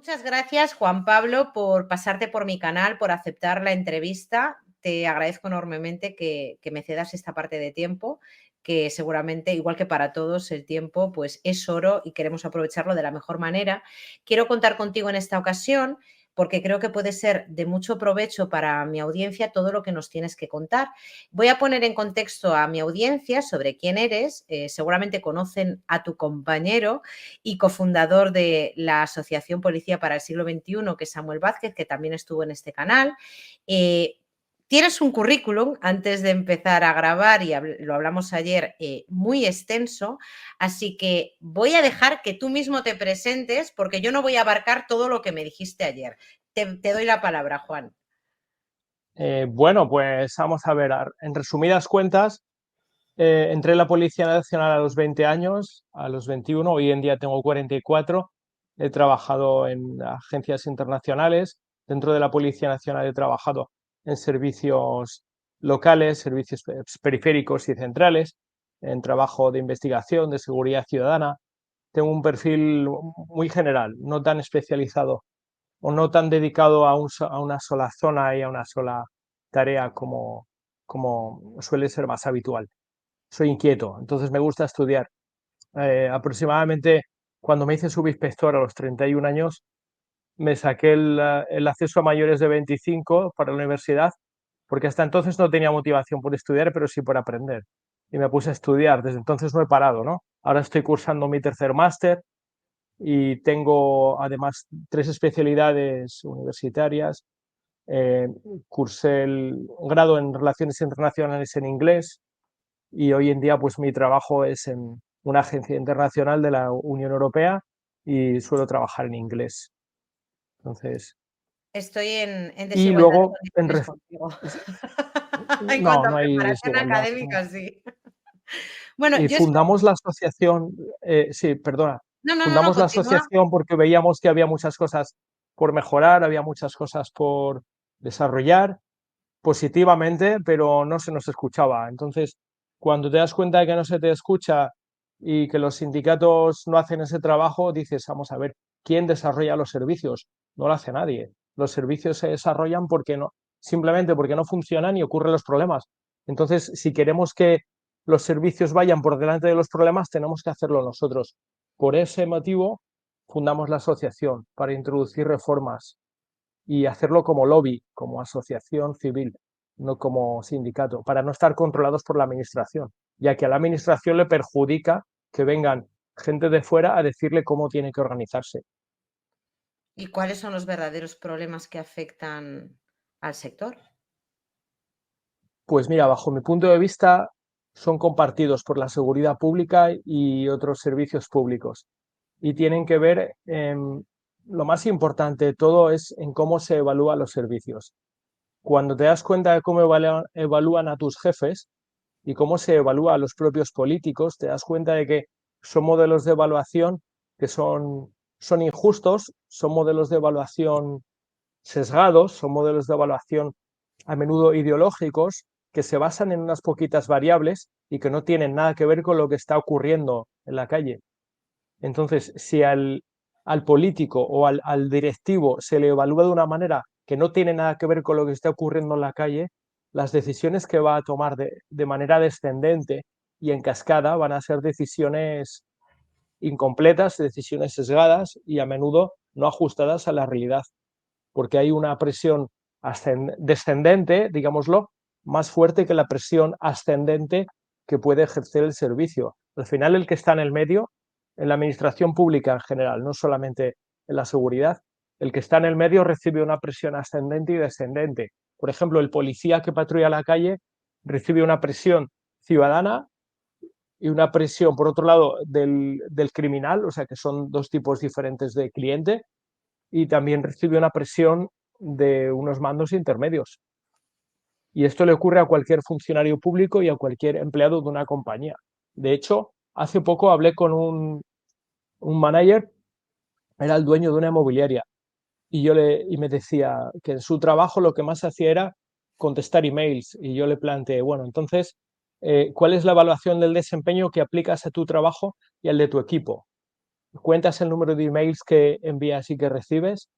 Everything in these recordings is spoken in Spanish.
Muchas gracias, Juan Pablo, por pasarte por mi canal, por aceptar la entrevista. Te agradezco enormemente que me cedas esta parte de tiempo, que seguramente, igual que para todos, el tiempo pues, es oro y queremos aprovecharlo de la mejor manera. Quiero contar contigo en esta ocasión porque creo que puede ser de mucho provecho para mi audiencia todo lo que nos tienes que contar. Voy a poner en contexto a mi audiencia sobre quién eres. Seguramente conocen a tu compañero y cofundador de la Asociación Policía para el Siglo XXI, que es Samuel Vázquez, que también estuvo en este canal. Tienes un currículum, antes de empezar a grabar, y lo hablamos ayer, muy extenso, así que voy a dejar que tú mismo te presentes porque yo no voy a abarcar todo lo que me dijiste ayer. Te doy la palabra, Juan. Bueno, pues vamos a ver, en resumidas cuentas, entré en la Policía Nacional a los 20 años, a los 21, hoy en día tengo 44, he trabajado en agencias internacionales, dentro de la Policía Nacional he trabajado en servicios locales, servicios periféricos y centrales, en trabajo de investigación, de seguridad ciudadana. Tengo un perfil muy general, no tan especializado o no tan dedicado a una sola zona y a una sola tarea como suele ser más habitual. Soy inquieto, entonces me gusta estudiar. Aproximadamente cuando me hice subinspector a los 31 años, me saqué el acceso a mayores de 25 para la universidad, porque hasta entonces no tenía motivación por estudiar, pero sí por aprender. Y me puse a estudiar, desde entonces no he parado, ¿no? Ahora estoy cursando mi tercer máster y tengo además 3 especialidades universitarias. Eh, Cursé el grado en Relaciones Internacionales en inglés y hoy en día pues mi trabajo es en una agencia internacional de la Unión Europea y suelo trabajar en inglés. Entonces, Estoy en y desigualdad de luego condiciones contigo. En cuanto no, a no hay preparación desigualdad. académica, sí. Bueno, Y yo es... fundamos la asociación, sí, perdona, No, no, no, no, fundamos la continúa. asociación porque veíamos que había muchas cosas por mejorar, había muchas cosas por desarrollar positivamente, pero no se nos escuchaba. Entonces, cuando te das cuenta de que no se te escucha y que los sindicatos no hacen ese trabajo, dices, vamos a ver, ¿quién desarrolla los servicios? No lo hace nadie. Los servicios se desarrollan porque no, simplemente porque no funcionan y ocurren los problemas. Entonces, si queremos que los servicios vayan por delante de los problemas, tenemos que hacerlo nosotros. Por ese motivo, fundamos la asociación para introducir reformas y hacerlo como lobby, como asociación civil, no como sindicato, para no estar controlados por la administración, ya que a la administración le perjudica que vengan gente de fuera a decirle cómo tiene que organizarse. ¿Y cuáles son los verdaderos problemas que afectan al sector? Pues mira, bajo mi punto de vista, son compartidos por la seguridad pública y otros servicios públicos. Y tienen que ver, lo más importante de todo es en cómo se evalúan los servicios. Cuando te das cuenta de cómo evalúan a tus jefes, y cómo se evalúa a los propios políticos, te das cuenta de que son modelos de evaluación que son injustos, son modelos de evaluación sesgados, son modelos de evaluación a menudo ideológicos que se basan en unas poquitas variables y que no tienen nada que ver con lo que está ocurriendo en la calle. Entonces, si al político o al directivo se le evalúa de una manera que no tiene nada que ver con lo que está ocurriendo en la calle, las decisiones que va a tomar de manera descendente y en cascada van a ser decisiones incompletas, decisiones sesgadas y a menudo no ajustadas a la realidad, porque hay una presión descendente, digámoslo, más fuerte que la presión ascendente que puede ejercer el servicio. Al final, el que está en el medio, en la administración pública en general, no solamente en la seguridad, el que está en el medio recibe una presión ascendente y descendente. Por ejemplo, el policía que patrulla la calle recibe una presión ciudadana y una presión, por otro lado, del criminal, o sea que son dos tipos diferentes de cliente, y también recibe una presión de unos mandos intermedios. Y esto le ocurre a cualquier funcionario público y a cualquier empleado de una compañía. De hecho, hace poco hablé con un manager, era el dueño de una inmobiliaria, y me decía que en su trabajo lo que más hacía era contestar emails. Y yo le planteé, bueno, entonces, ¿cuál es la evaluación del desempeño que aplicas a tu trabajo y al de tu equipo? cuentas el número de emails que envías y que recibes.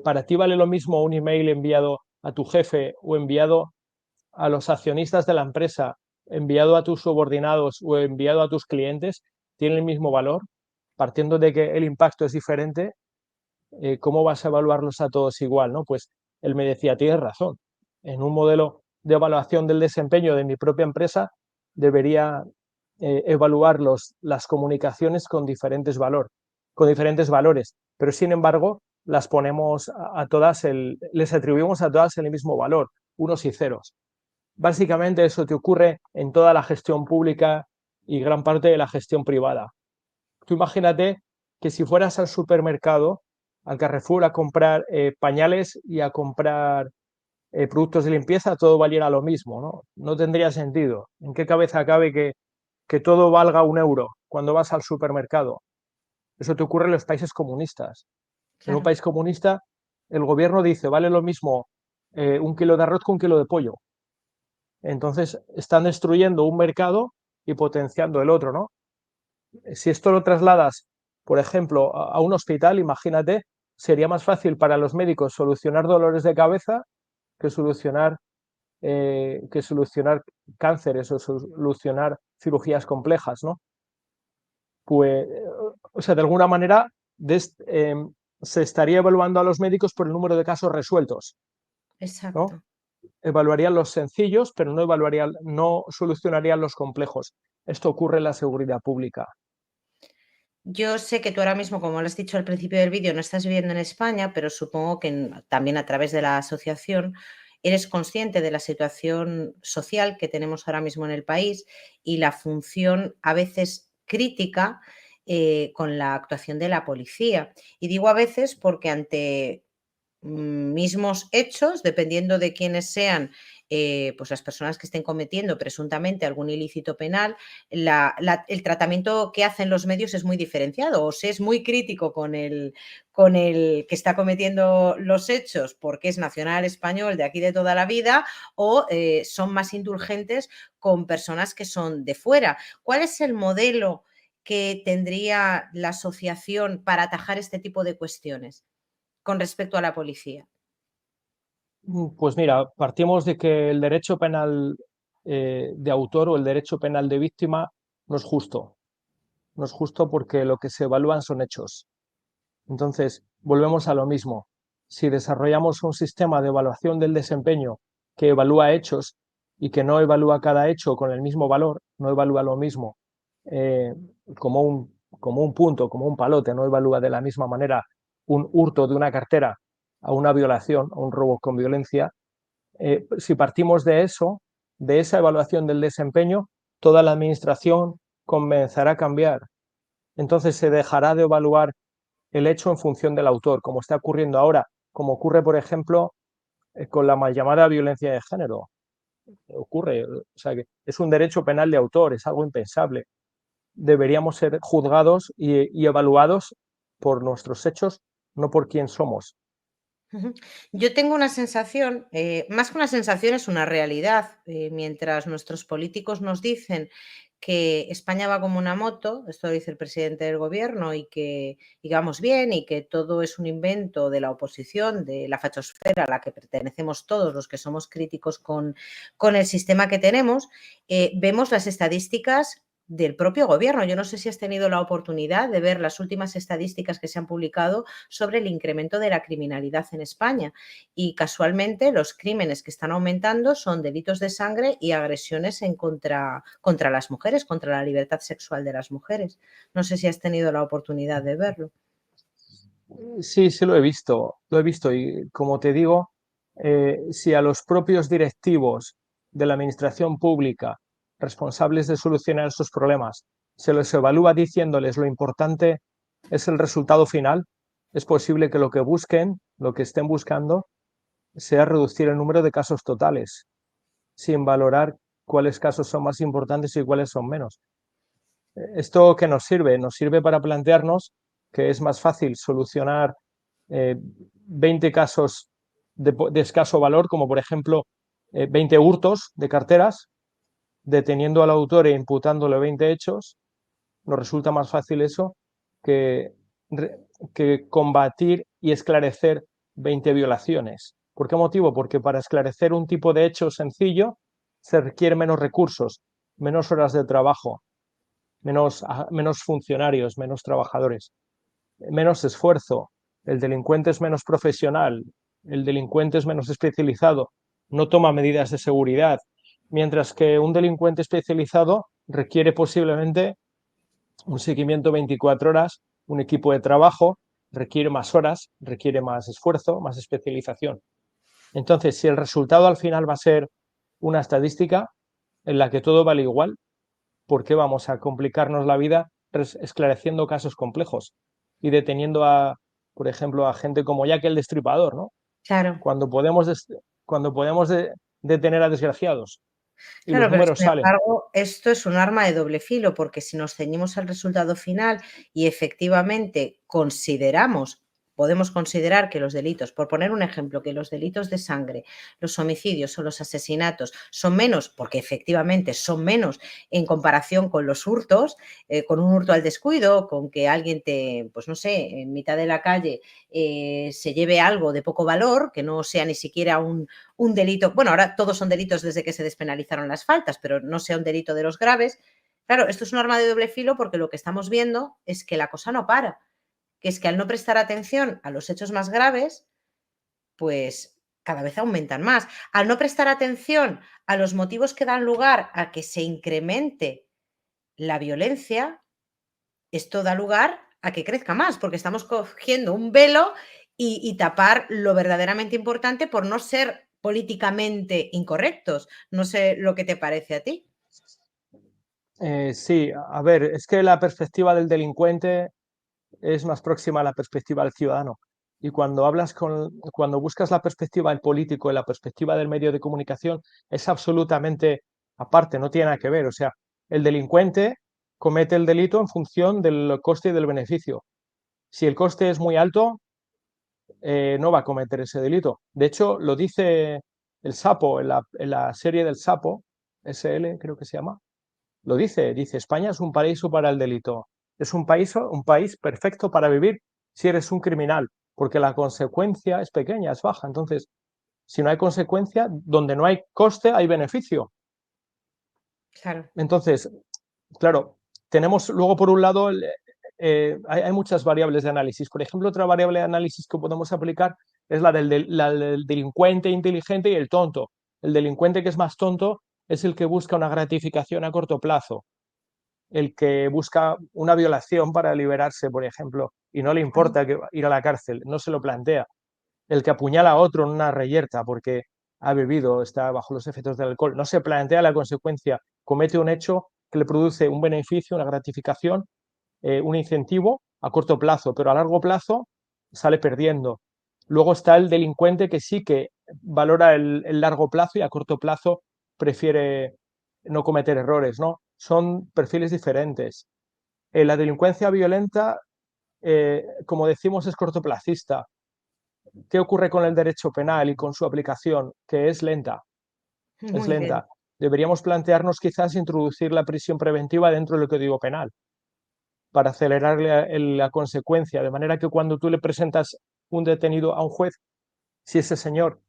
¿Para ti vale lo mismo un email enviado a tu jefe o enviado a los accionistas de la empresa, enviado a tus subordinados o enviado a tus clientes? ¿Tiene el mismo valor? Partiendo de que el impacto es diferente, ¿cómo vas a evaluarlos a todos igual? ¿No? Pues él me decía, tienes razón, en un modelo de evaluación del desempeño de mi propia empresa debería evaluar las comunicaciones con diferentes valores, pero sin embargo las ponemos a todas, les atribuimos a todas el mismo valor, unos y ceros. Básicamente eso te ocurre en toda la gestión pública y gran parte de la gestión privada. Tú imagínate que si fueras al supermercado, al Carrefour, a comprar pañales y a comprar productos de limpieza, todo valiera lo mismo, ¿no? No tendría sentido. ¿En qué cabeza cabe que todo valga 1 euro cuando vas al supermercado? Eso te ocurre en los países comunistas. En un Claro, país comunista, el gobierno dice, vale lo mismo 1 kilo de arroz que 1 kilo de pollo. Entonces, están destruyendo un mercado y potenciando el otro, ¿no? Si esto lo trasladas, por ejemplo, a un hospital, imagínate, sería más fácil para los médicos solucionar dolores de cabeza que solucionar cánceres o solucionar cirugías complejas, ¿no? Pues, o sea, de alguna manera se estaría evaluando a los médicos por el número de casos resueltos, ¿no? exacto. Evaluarían los sencillos, pero no solucionarían los complejos. Esto ocurre en la seguridad pública. Yo sé que tú ahora mismo, como lo has dicho al principio del vídeo, no estás viviendo en España, pero supongo que también a través de la asociación eres consciente de la situación social que tenemos ahora mismo en el país y la función a veces crítica con la actuación de la policía. Y digo a veces porque ante mismos hechos, dependiendo de quiénes sean, pues las personas que estén cometiendo presuntamente algún ilícito penal, el tratamiento que hacen los medios es muy diferenciado, o se es muy crítico con el que está cometiendo los hechos porque es nacional español de aquí de toda la vida, o son más indulgentes con personas que son de fuera. ¿Cuál es el modelo que tendría la asociación para atajar este tipo de cuestiones con respecto a la policía? Pues mira, partimos de que el derecho penal de autor o el derecho penal de víctima no es justo. No es justo porque lo que se evalúan son hechos. Entonces, volvemos a lo mismo. Si desarrollamos un sistema de evaluación del desempeño que evalúa hechos y que no evalúa cada hecho con el mismo valor, no evalúa lo mismo eh, como un punto, como un palote, no evalúa de la misma manera un hurto de una cartera a una violación, a un robo con violencia, si partimos de eso, de esa evaluación del desempeño, toda la administración comenzará a cambiar. Entonces se dejará de evaluar el hecho en función del autor, como está ocurriendo ahora, como ocurre, por ejemplo, con la mal llamada violencia de género. Ocurre, o sea, que es un derecho penal de autor, es algo impensable. Deberíamos ser juzgados y evaluados por nuestros hechos, no por quién somos. Ujú. Yo tengo una sensación, más que una sensación, es una realidad. Mientras nuestros políticos nos dicen que España va como una moto, esto lo dice el presidente del gobierno, y que vamos bien y que todo es un invento de la oposición, de la fachosfera a la que pertenecemos todos los que somos críticos con el sistema que tenemos, vemos las estadísticas del propio gobierno. Yo no sé si has tenido la oportunidad de ver las últimas estadísticas que se han publicado sobre el incremento de la criminalidad en España. Y casualmente los crímenes que están aumentando son delitos de sangre y agresiones contra las mujeres, contra la libertad sexual de las mujeres. No sé si has tenido la oportunidad de verlo. Sí, sí lo he visto y como te digo, si a los propios directivos de la administración pública responsables de solucionar esos problemas se los evalúa diciéndoles lo importante es el resultado final, es posible que lo que busquen, lo que estén buscando, sea reducir el número de casos totales, sin valorar cuáles casos son más importantes y cuáles son menos. ¿Esto qué nos sirve? Nos sirve para plantearnos que es más fácil solucionar 20 casos de escaso valor, como por ejemplo 20 hurtos de carteras, deteniendo al autor e imputándole 20 hechos. Nos resulta más fácil eso que, que combatir y esclarecer 20 violaciones. ¿Por qué motivo? Porque para esclarecer un tipo de hecho sencillo se requiere menos recursos, menos horas de trabajo, menos funcionarios, menos trabajadores, menos esfuerzo. El delincuente es menos profesional, el delincuente es menos especializado, no toma medidas de seguridad, mientras que un delincuente especializado requiere posiblemente un seguimiento 24 horas, un equipo de trabajo, requiere más horas, requiere más esfuerzo, más especialización. Entonces, si el resultado al final va a ser una estadística en la que todo vale igual, ¿por qué vamos a complicarnos la vida esclareciendo casos complejos y deteniendo a, por ejemplo, a gente como Jack el Destripador, ¿no? Claro. Cuando podemos, cuando podemos detener a desgraciados y los Claro, pero números sin salen. embargo, esto es un arma de doble filo, porque si nos ceñimos al resultado final y efectivamente podemos considerar que los delitos, por poner un ejemplo, que los delitos de sangre, los homicidios o los asesinatos son menos, porque efectivamente son menos en comparación con los hurtos, con un hurto al descuido, con que alguien te, pues no sé, en mitad de la calle se lleve algo de poco valor, que no sea ni siquiera un delito, bueno, ahora todos son delitos desde que se despenalizaron las faltas, pero no sea un delito de los graves. Claro, esto es un arma de doble filo porque lo que estamos viendo es que la cosa no para, que es que al no prestar atención a los hechos más graves, pues cada vez aumentan más. Al no prestar atención a los motivos que dan lugar a que se incremente la violencia, esto da lugar a que crezca más, porque estamos cogiendo un velo y tapar lo verdaderamente importante por no ser políticamente incorrectos. No sé lo que te parece a ti. Sí, a ver, es que la perspectiva del delincuente es más próxima a la perspectiva del ciudadano. Y cuando buscas la perspectiva del político y la perspectiva del medio de comunicación, es absolutamente aparte, no tiene nada que ver. O sea, el delincuente comete el delito en función del coste y del beneficio. Si el coste es muy alto, no va a cometer ese delito. De hecho, lo dice el Sapo en la serie del Sapo, SL creo que se llama, lo dice, España es un paraíso para el delito. Es un país perfecto para vivir si eres un criminal, porque la consecuencia es pequeña, es baja. Entonces, si no hay consecuencia, donde no hay coste, hay beneficio. Claro. Entonces, claro, tenemos luego por un lado, hay muchas variables de análisis. Por ejemplo, otra variable de análisis que podemos aplicar es la del delincuente inteligente y el tonto. El delincuente que es más tonto es el que busca una gratificación a corto plazo, el que busca una violación para liberarse, por ejemplo, y no le importa ir a la cárcel, no se lo plantea. El que apuñala a otro en una reyerta porque ha bebido, está bajo los efectos del alcohol, no se plantea la consecuencia, comete un hecho que le produce un beneficio, una gratificación, un incentivo a corto plazo, pero a largo plazo sale perdiendo. Luego está el delincuente que sí que valora el largo plazo y a corto plazo prefiere no cometer errores, ¿no? Son perfiles diferentes. La delincuencia violenta, como decimos, es cortoplacista. ¿Qué ocurre con el derecho penal y con su aplicación? Que es lenta, es Muy bien. lenta. Deberíamos plantearnos quizás introducir la prisión preventiva dentro del Código Penal para acelerar la consecuencia, de manera que cuando tú le presentas un detenido a un juez, si ese señor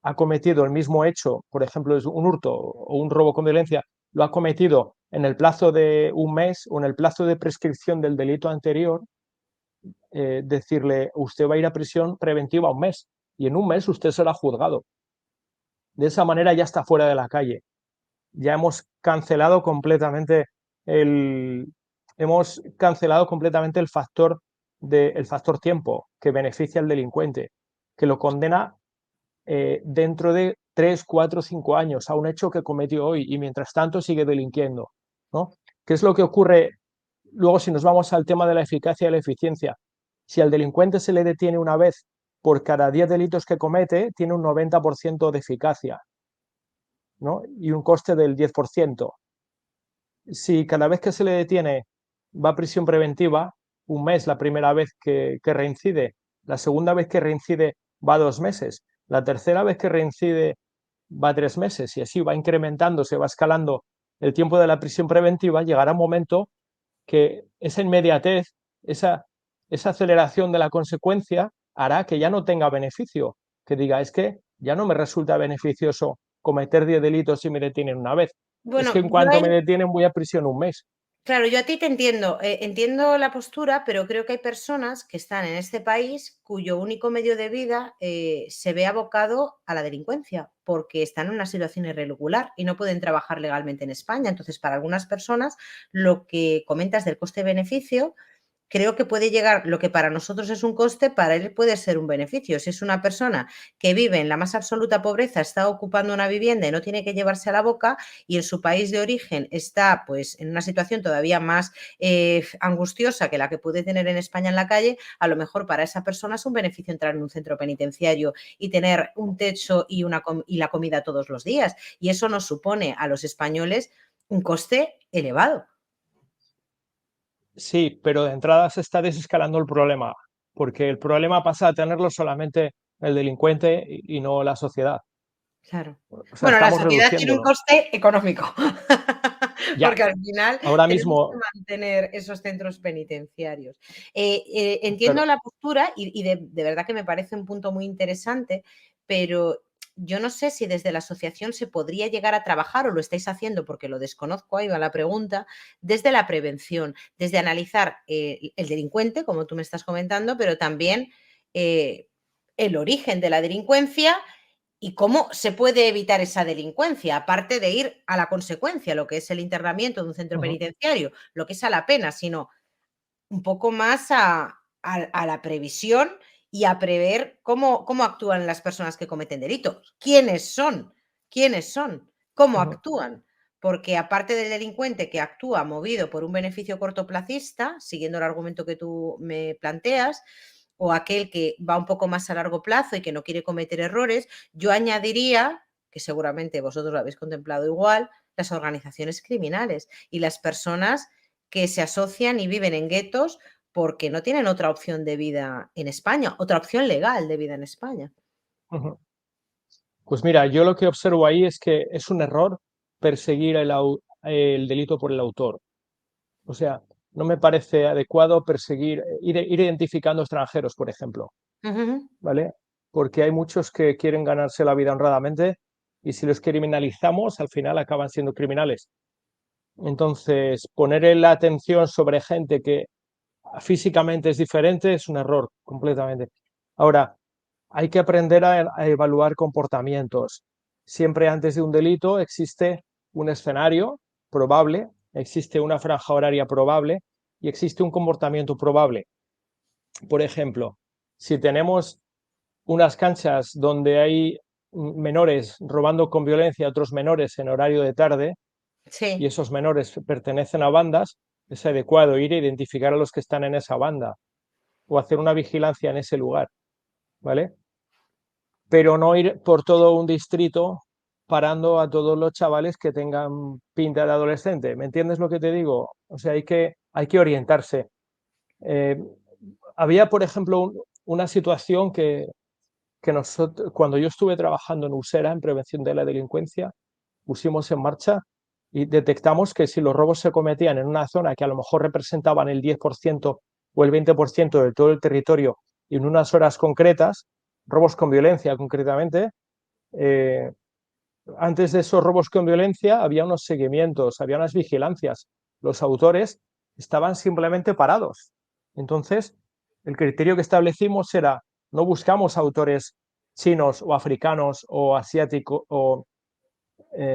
ha cometido el mismo hecho, por ejemplo, es un hurto o un robo con violencia, lo ha cometido en el plazo de un mes o en el plazo de prescripción del delito anterior, decirle, usted va a ir a prisión preventiva un mes y en un mes usted será juzgado. De esa manera ya está fuera de la calle. Ya el, hemos cancelado completamente el factor tiempo que beneficia al delincuente, que lo condena dentro de 3 4 5 años a un hecho que cometió hoy y mientras tanto sigue delinquiendo, ¿no? ¿Qué es lo que ocurre luego si nos vamos al tema de la eficacia y la eficiencia? Si al delincuente se le detiene una vez por cada 10 delitos que comete, tiene un 90% de eficacia, ¿no? Y un coste del 10%. Si cada vez que se le detiene va a prisión preventiva, un mes la primera vez que reincide, la segunda vez que reincide va 2 meses, la tercera vez que reincide va 3 meses y así va incrementando, se va escalando el tiempo de la prisión preventiva, llegará un momento que esa inmediatez, esa esa aceleración de la consecuencia hará que ya no tenga beneficio, que diga, es que ya no me resulta beneficioso cometer 10 delitos si me detienen una vez. Es que Bueno, en yo cuanto ahí me detienen voy a prisión un mes. claro, yo a ti te entiendo, entiendo la postura, pero creo que hay personas que están en este país cuyo único medio de vida se ve abocado a la delincuencia, porque están en una situación irregular y no pueden trabajar legalmente en España. Entonces, para algunas personas, lo que comentas del coste-beneficio creo que puede llegar, lo que para nosotros es un coste, para él puede ser un beneficio. Si es una persona que vive en la más absoluta pobreza, está ocupando una vivienda y no tiene que llevarse a la boca, y en su país de origen está pues en una situación todavía más angustiosa que la que puede tener en España en la calle, a lo mejor para esa persona es un beneficio entrar en un centro penitenciario y tener un techo y la comida todos los días. Y eso nos supone a los españoles un coste elevado. Sí, pero de entrada se está desescalando el problema, porque el problema pasa a tenerlo solamente el delincuente y no la sociedad. Claro. O sea, Bueno, la estamos sociedad tiene un reduciéndolo. coste económico, Ya, porque al final ahora tenemos que mismo, mantener esos centros penitenciarios. Entiendo claro, la postura y de verdad que me parece un punto muy interesante, pero yo no sé si desde la asociación se podría llegar a trabajar, o lo estáis haciendo porque lo desconozco, ahí va la pregunta, desde la prevención, desde analizar el delincuente, como tú me estás comentando, pero también eh, el origen de la delincuencia y cómo se puede evitar esa delincuencia, aparte de ir a la consecuencia, lo que es el internamiento de un centro ujú, penitenciario, lo que es a la pena, sino un poco más a la previsión y a prever cómo actúan las personas que cometen delitos. ¿Quiénes son? ¿Quiénes son? ¿Cómo ujú. actúan? Porque aparte del delincuente que actúa movido por un beneficio cortoplacista, siguiendo el argumento que tú me planteas, o aquel que va un poco más a largo plazo y que no quiere cometer errores, yo añadiría, que seguramente vosotros lo habéis contemplado igual, las organizaciones criminales y las personas que se asocian y viven en guetos porque no tienen otra opción de vida en España, otra opción legal de vida en España. Ujú. Pues mira, yo lo que observo ahí es que es un error perseguir el delito por el autor. O sea, no me parece adecuado perseguir, ir identificando extranjeros, por ejemplo, Ujú. ¿vale? Porque hay muchos que quieren ganarse la vida honradamente y si los criminalizamos, al final acaban siendo criminales. Entonces, poner la atención sobre gente que físicamente es diferente es un error completamente. Ahora, hay que aprender a evaluar comportamientos. Siempre antes de un delito existe un escenario probable, existe una franja horaria probable y existe un comportamiento probable. Por ejemplo, si tenemos unas canchas donde hay menores robando con violencia a otros menores en horario de tarde y Sí, esos menores pertenecen a bandas, es adecuado ir a identificar a los que están en esa banda o hacer una vigilancia en ese lugar, ¿vale? Pero no ir por todo un distrito parando a todos los chavales que tengan pinta de adolescente. ¿Me entiendes lo que te digo? O sea, hay que orientarse. Eh, había, por ejemplo, una situación que nosotros, cuando yo estuve trabajando en Usera, en prevención de la delincuencia, pusimos en marcha y detectamos que si los robos se cometían en una zona que a lo mejor representaban el 10% o el 20% de todo el territorio y en unas horas concretas, robos con violencia concretamente, eh, antes de esos robos con violencia había unos seguimientos, había unas vigilancias. Los autores estaban simplemente parados. Entonces, el criterio que establecimos era, no buscamos autores chinos o africanos o asiáticos o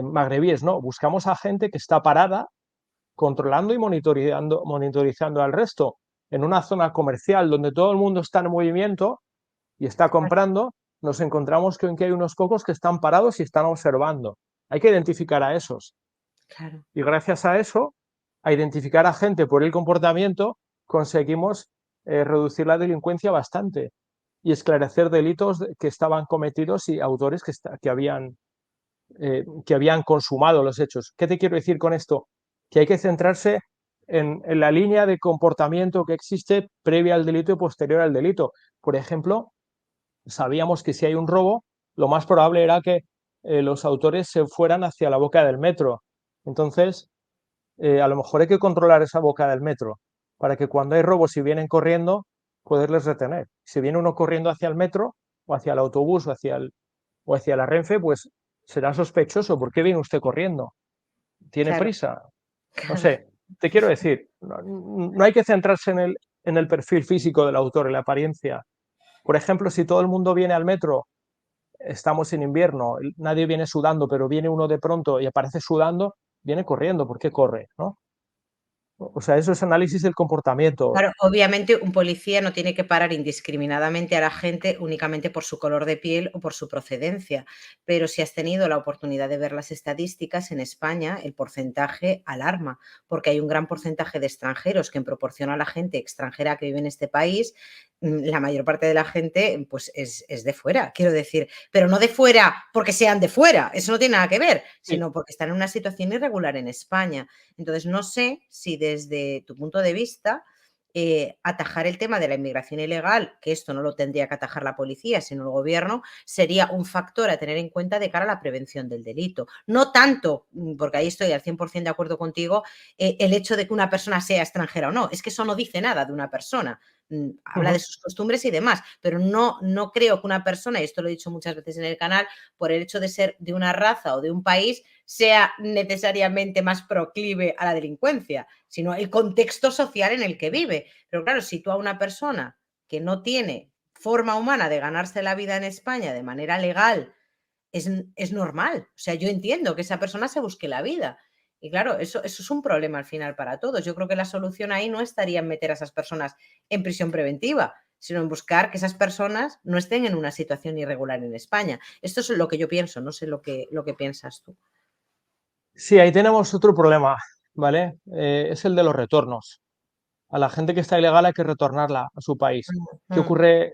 magrebíes, no, buscamos a gente que está parada, controlando y monitorizando al resto. En una zona comercial donde todo el mundo está en movimiento y está comprando, nos encontramos con que hay unos pocos que están parados y están observando. Hay que identificar a esos. claro, Y gracias a eso, a identificar a gente por el comportamiento, conseguimos reducir la delincuencia bastante y esclarecer delitos que estaban cometidos y autores que habían consumado los hechos. ¿Qué te quiero decir con esto? Que hay que centrarse en la línea de comportamiento que existe previa al delito y posterior al delito. Por ejemplo, sabíamos que si hay un robo, lo más probable era que los autores se fueran hacia la boca del metro. Entonces, a lo mejor hay que controlar esa boca del metro para que cuando hay robos y vienen corriendo, poderles retener. Si viene uno corriendo hacia el metro o hacia el autobús o hacia la Renfe, pues será sospechoso. ¿Por qué viene usted corriendo? ¿Tiene Claro, prisa? No claro. sé, te quiero decir, no hay que centrarse en el perfil físico del autor, en la apariencia. Por ejemplo, si todo el mundo viene al metro, estamos en invierno, nadie viene sudando, pero viene uno de pronto y aparece sudando, viene corriendo. ¿Por qué corre? ¿No? O sea, eso es análisis del comportamiento. Claro, obviamente un policía no tiene que parar indiscriminadamente a la gente únicamente por su color de piel o por su procedencia, pero si has tenido la oportunidad de ver las estadísticas, en España el porcentaje alarma, porque hay un gran porcentaje de extranjeros que en proporción a la gente extranjera que vive en este país, la mayor parte de la gente pues es de fuera, quiero decir, pero no de fuera porque sean de fuera, eso no tiene nada que ver, Sí. sino porque están en una situación irregular en España. Entonces, no sé si desde tu punto de vista atajar el tema de la inmigración ilegal, que esto no lo tendría que atajar la policía, sino el gobierno, sería un factor a tener en cuenta de cara a la prevención del delito. No tanto, porque ahí estoy al 100% de acuerdo contigo, el hecho de que una persona sea extranjera o no, es que eso no dice nada de una persona. Habla de Ujú. sus costumbres y demás, pero no creo que una persona, y esto lo he dicho muchas veces en el canal, por el hecho de ser de una raza o de un país, sea necesariamente más proclive a la delincuencia, sino el contexto social en el que vive. Pero claro, si tú a una persona que no tiene forma humana de ganarse la vida en España de manera legal, es normal. O sea, yo entiendo que esa persona se busque la vida. Y claro, eso es un problema al final para todos. Yo creo que la solución ahí no estaría en meter a esas personas en prisión preventiva, sino en buscar que esas personas no estén en una situación irregular en España. Esto es lo que yo pienso, no sé lo que piensas tú. Sí, ahí tenemos otro problema, ¿vale? Es el de los retornos. A la gente que está ilegal hay que retornarla a su país. ¿Qué Mm, ocurre?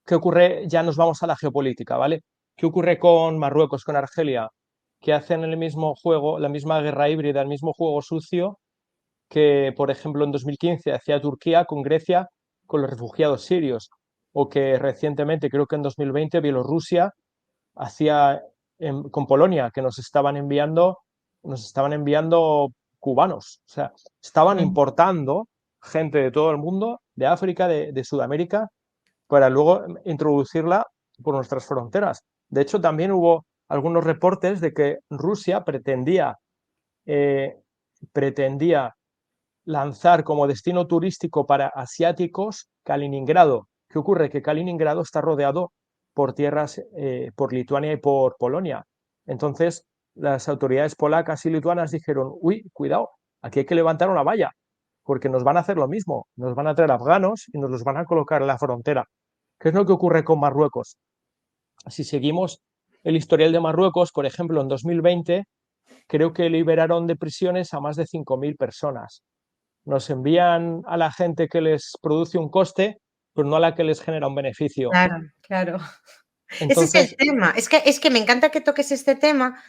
¿Qué ocurre? Ya nos vamos a la geopolítica, ¿vale? ¿Qué ocurre con Marruecos, con Argelia? Que hacen el mismo juego, la misma guerra híbrida, el mismo juego sucio que, por ejemplo, en 2015 hacía Turquía con Grecia, con los refugiados sirios, o que recientemente, creo que en 2020, Bielorrusia hacía con Polonia, que nos estaban enviando cubanos, o sea, estaban mm. importando gente de todo el mundo, de África, de Sudamérica, para luego introducirla por nuestras fronteras. De hecho, también hubo algunos reportes de que Rusia eh, pretendía lanzar como destino turístico para asiáticos Kaliningrado. ¿Qué ocurre? Que Kaliningrado está rodeado por tierras, por Lituania y por Polonia. Entonces, las autoridades polacas y lituanas dijeron, uy, cuidado, aquí hay que levantar una valla, porque nos van a hacer lo mismo, nos van a traer afganos y nos los van a colocar en la frontera. ¿Qué es lo que ocurre con Marruecos? Si seguimos el historial de Marruecos, por ejemplo, en 2020, creo que liberaron de prisiones a más de 5.000 personas. Nos envían a la gente que les produce un coste, pero no a la que les genera un beneficio. Claro, claro. Ese es el Entonces, tema. Es que me encanta que toques este tema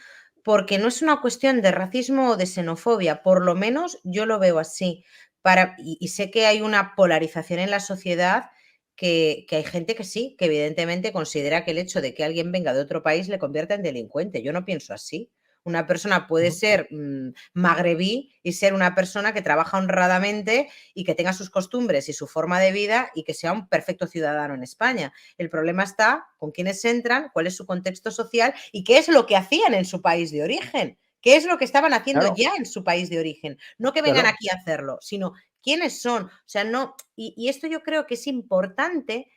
porque no es una cuestión de racismo o de xenofobia, por lo menos yo lo veo así. Y sé que hay una polarización en la sociedad que hay gente que sí, que evidentemente considera que el hecho de que alguien venga de otro país le convierta en delincuente. Yo no pienso así. Una persona puede ser magrebí y ser una persona que trabaja honradamente y que tenga sus costumbres y su forma de vida y que sea un perfecto ciudadano en España. El problema está con quiénes entran, cuál es su contexto social y qué es lo que hacían en su país de origen. ¿Qué es lo que estaban haciendo claro, ya en su país de origen? No que vengan claro, aquí a hacerlo, sino quiénes son. O sea, no. Y esto yo creo que es importante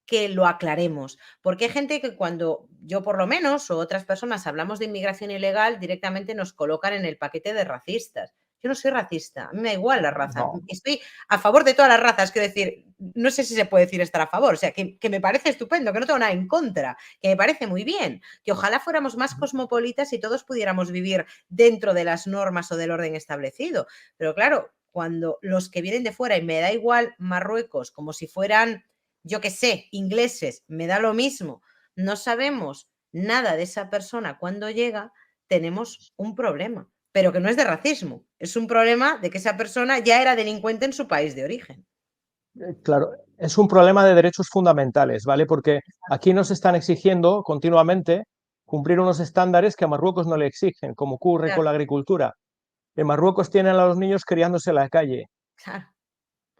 que lo aclaremos, porque hay gente que cuando yo por lo menos o otras personas hablamos de inmigración ilegal, directamente nos colocan en el paquete de racistas. Yo no soy racista, a mí me da igual la raza. no, Estoy a favor de todas las razas, quiero decir, no sé si se puede decir estar a favor, o sea, que me parece estupendo, que no tengo nada en contra, que me parece muy bien, que ojalá fuéramos más cosmopolitas y todos pudiéramos vivir dentro de las normas o del orden establecido. Pero claro, cuando los que vienen de fuera, y me da igual Marruecos, como si fueran, yo qué sé, ingleses, me da lo mismo, no sabemos nada de esa persona cuando llega, tenemos un problema, pero que no es de racismo, es un problema de que esa persona ya era delincuente en su país de origen. claro, es un problema de derechos fundamentales, ¿vale? Porque aquí nos están exigiendo continuamente cumplir unos estándares que a Marruecos no le exigen, como ocurre con Claro, la agricultura. En Marruecos tienen a los niños criándose en la calle. claro.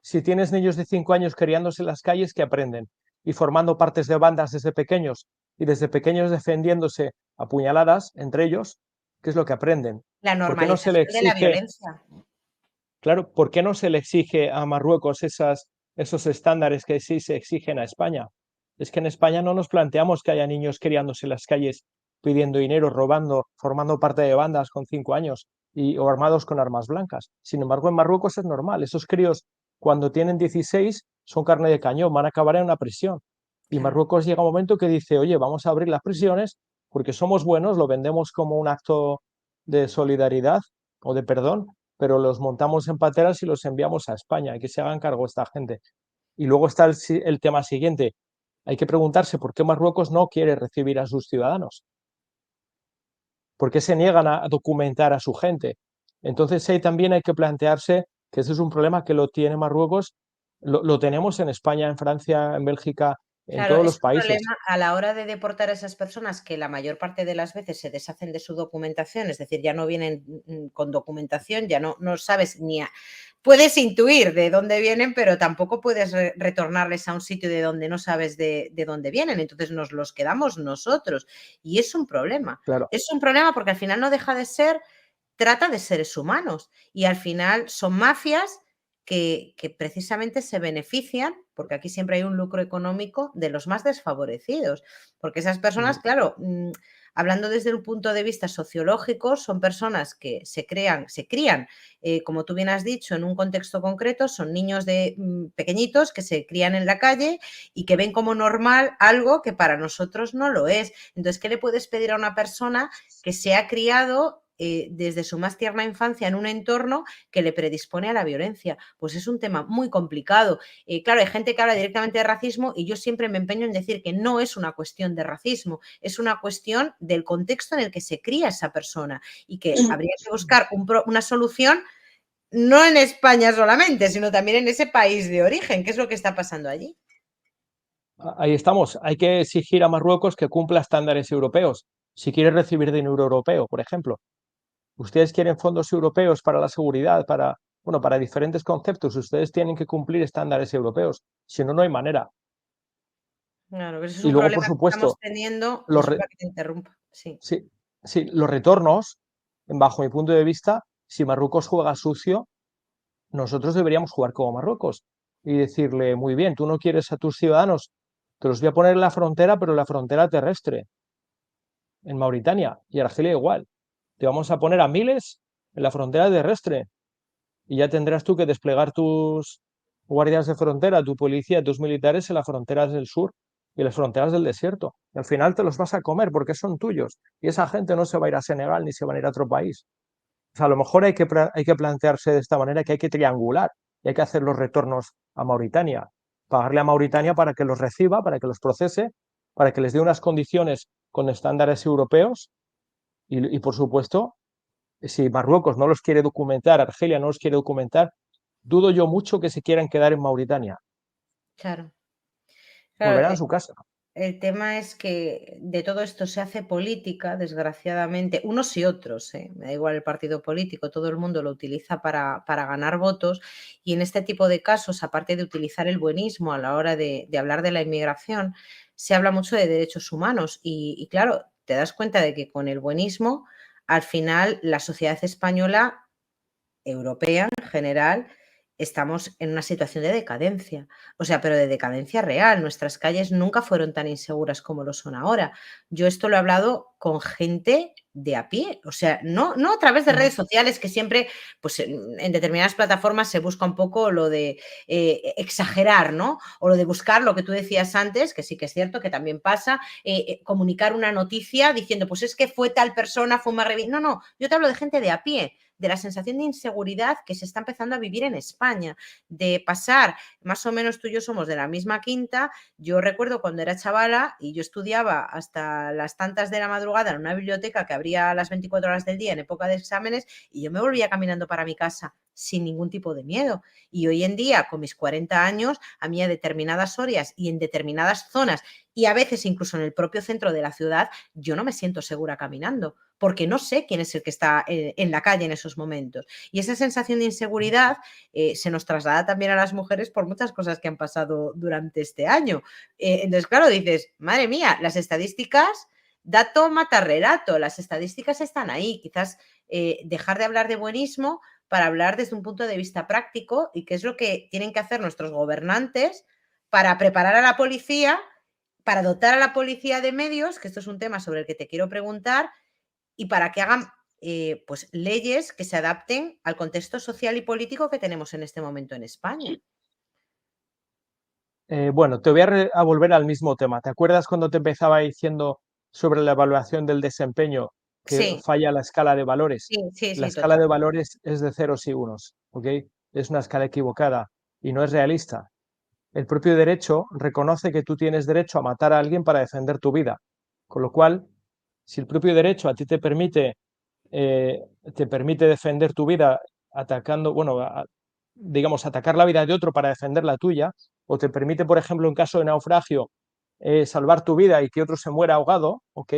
Si tienes niños de 5 años criándose en las calles, ¿qué aprenden? Y formando partes de bandas desde pequeños y desde pequeños defendiéndose a puñaladas entre ellos, ¿qué es lo que aprenden? La ¿Por qué no se le normalización de la exige, violencia. claro, por qué no se le exige a Marruecos esos estándares que sí se exigen a España? Es que en España no nos planteamos que haya niños criándose en las calles pidiendo dinero, robando, formando parte de bandas con 5 años o armados con armas blancas. Sin embargo, en Marruecos es normal. Esos críos, cuando tienen 16, son carne de cañón, van a acabar en una prisión. Y Claro, Marruecos llega un momento que dice, oye, vamos a abrir las prisiones porque somos buenos, lo vendemos como un acto de solidaridad o de perdón, pero los montamos en pateras y los enviamos a España, y que se hagan cargo esta gente. Y luego está el tema siguiente. Hay que preguntarse por qué Marruecos no quiere recibir a sus ciudadanos, por qué se niegan a documentar a su gente. Entonces ahí también hay que plantearse que ese es un problema que lo tiene Marruecos, lo tenemos en España, en Francia, en Bélgica, en claro, todos es los un países. problema a la hora de deportar a esas personas que la mayor parte de las veces se deshacen de su documentación, es decir, ya no vienen con documentación, ya no sabes ni a... Puedes intuir de dónde vienen, pero tampoco puedes retornarles a un sitio de donde no sabes de dónde vienen. Entonces nos los quedamos nosotros. Y es un problema. Claro, Es un problema porque al final no deja de ser, trata de seres humanos. Y al final son mafias que precisamente se benefician, porque aquí siempre hay un lucro económico de los más desfavorecidos. Porque esas personas, claro, hablando desde un punto de vista sociológico, son personas que se crían, como tú bien has dicho, en un contexto concreto, son niños de pequeñitos que se crían en la calle y que ven como normal algo que para nosotros no lo es. Entonces, ¿qué le puedes pedir a una persona que se ha criado desde su más tierna infancia en un entorno que le predispone a la violencia? Pues es un tema muy complicado. Claro, hay gente que habla directamente de racismo y yo siempre me empeño en decir que no es una cuestión de racismo, es una cuestión del contexto en el que se cría esa persona y que habría que buscar una solución no en España solamente, sino también en ese país de origen. ¿Qué es lo que está pasando allí? ahí estamos. Hay que exigir a Marruecos que cumpla estándares europeos. Si quiere recibir dinero europeo, por ejemplo. Ustedes quieren fondos europeos para la seguridad, bueno, para diferentes conceptos. Ustedes tienen que cumplir estándares europeos. Si no, no hay manera. Claro, ese es Y un luego, por problema que estamos supuesto, teniendo. los, Disculpa que te interrumpa. Sí, sí, sí, los retornos, bajo mi punto de vista, si Marruecos juega sucio, nosotros deberíamos jugar como Marruecos y decirle, muy bien, tú no quieres a tus ciudadanos, te los voy a poner en la frontera, pero en la frontera terrestre, en Mauritania y Argelia igual. Te vamos a poner a miles en la frontera terrestre y ya tendrás tú que desplegar tus guardias de frontera, tu policía, tus militares en las fronteras del sur y las fronteras del desierto. Y al final te los vas a comer porque son tuyos y esa gente no se va a ir a Senegal ni se va a ir a otro país. O sea, a lo mejor hay que plantearse de esta manera que hay que triangular y hay que hacer los retornos a Mauritania, pagarle a Mauritania para que los reciba, para que los procese, para que les dé unas condiciones con estándares europeos y por supuesto, si Marruecos no los quiere documentar, Argelia no los quiere documentar, dudo yo mucho que se quieran quedar en Mauritania. claro. Claro, Volverán a su casa. el tema es que de todo esto se hace política, desgraciadamente, unos y otros, me da igual el partido político, todo el mundo lo utiliza para ganar votos y en este tipo de casos, aparte de utilizar el buenismo a la hora de hablar de la inmigración, se habla mucho de derechos humanos y claro, te das cuenta de que con el buenismo, al final la sociedad española europea en general, estamos en una situación de decadencia. O sea, pero de decadencia real. Nuestras calles nunca fueron tan inseguras como lo son ahora. Yo esto lo he hablado con gente de a pie, o sea, no a través de Uh -huh. redes sociales, que siempre, pues en determinadas plataformas se busca un poco lo de exagerar, ¿no? O lo de buscar lo que tú decías antes, que sí que es cierto, que también pasa, comunicar una noticia diciendo, pues es que fue tal persona, fue más... No, yo te hablo de gente de a pie, de la sensación de inseguridad que se está empezando a vivir en España, de pasar, más o menos tú y yo somos de la misma quinta, yo recuerdo cuando era chavala y yo estudiaba hasta las tantas de la madrugada en una biblioteca que abría a las 24 horas del día en época de exámenes y yo me volvía caminando para mi casa sin ningún tipo de miedo. Y hoy en día, con mis 40 años, a mí a determinadas horas y en determinadas zonas, y a veces incluso en el propio centro de la ciudad, yo no me siento segura caminando, porque no sé quién es el que está en la calle en esos momentos. Y esa sensación de inseguridad se nos traslada también a las mujeres por muchas cosas que han pasado durante este año. Entonces, claro, dices, madre mía, las estadísticas, dato mata relato, las estadísticas están ahí. Quizás dejar de hablar de buenismo para hablar desde un punto de vista práctico y qué es lo que tienen que hacer nuestros gobernantes para preparar a la policía, para dotar a la policía de medios, que esto es un tema sobre el que te quiero preguntar, y para que hagan pues leyes que se adapten al contexto social y político que tenemos en este momento en España. Bueno, te voy a volver al mismo tema. ¿Te acuerdas cuando te empezaba diciendo sobre la evaluación del desempeño que Sí, falla la escala de valores? sí, sí, La sí, escala total. de valores es de ceros y unos, ¿ok? Es una escala equivocada y no es realista. El propio derecho reconoce que tú tienes derecho a matar a alguien para defender tu vida. Con lo cual, si el propio derecho a ti te permite defender tu vida atacando, bueno, digamos, atacar la vida de otro para defender la tuya, o te permite, por ejemplo, en caso de naufragio, salvar tu vida y que otro se muera ahogado, ¿ok?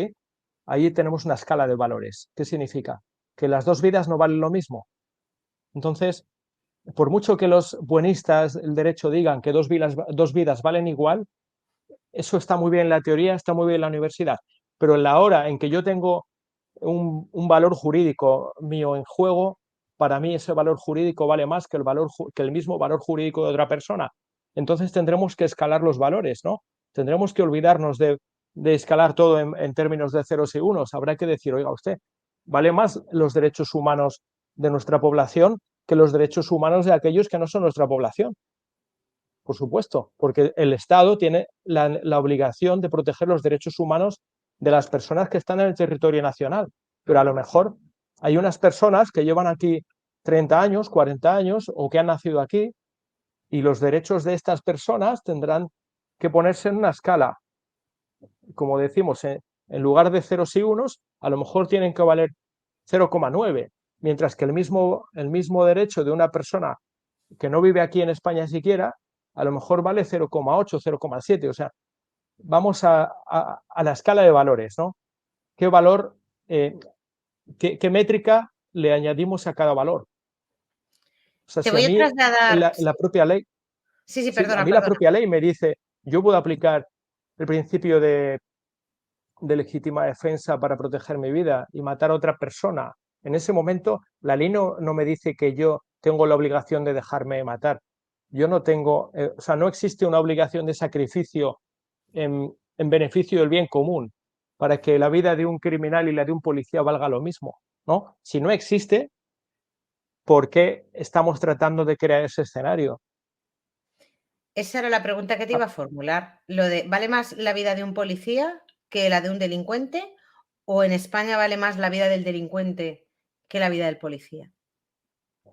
Ahí tenemos una escala de valores. ¿Qué significa? Que las dos vidas no valen lo mismo. Entonces, por mucho que los buenistas del derecho digan que dos vidas valen igual, eso está muy bien en la teoría, está muy bien en la universidad, pero en la hora en que yo tengo un valor jurídico mío en juego, para mí ese valor jurídico vale más que que el mismo valor jurídico de otra persona. Entonces tendremos que escalar los valores, ¿no? Tendremos que olvidarnos de escalar todo en términos de ceros y unos. Habrá que decir, oiga usted, vale más los derechos humanos de nuestra población que los derechos humanos de aquellos que no son nuestra población. Por supuesto, porque el Estado tiene la obligación de proteger los derechos humanos de las personas que están en el territorio nacional. Pero a lo mejor hay unas personas que llevan aquí 30 años, 40 años o que han nacido aquí y los derechos de estas personas tendrán que ponerse en una escala. Como decimos, en lugar de ceros y unos, a lo mejor tienen que valer 0,9, mientras que el mismo derecho de una persona que no vive aquí en España siquiera, a lo mejor vale 0,8, 0,7. O sea, vamos a la escala de valores, ¿no? ¿Qué valor, qué métrica le añadimos a cada valor? O sea, Te si a voy a mí trasladar. la propia ley, Sí, sí, sí, a perdona, mí la perdona. propia ley me dice, yo puedo aplicar el principio de legítima defensa para proteger mi vida y matar a otra persona. En ese momento, la ley no me dice que yo tengo la obligación de dejarme matar. Yo no tengo, o sea, no existe una obligación de sacrificio en beneficio del bien común para que la vida de un criminal y la de un policía valga lo mismo, ¿no? Si no existe, ¿por qué estamos tratando de crear ese escenario? Esa era la pregunta que te Ah, iba a formular. Lo de, ¿vale más la vida de un policía que la de un delincuente? ¿O en España vale más la vida del delincuente que la vida del policía?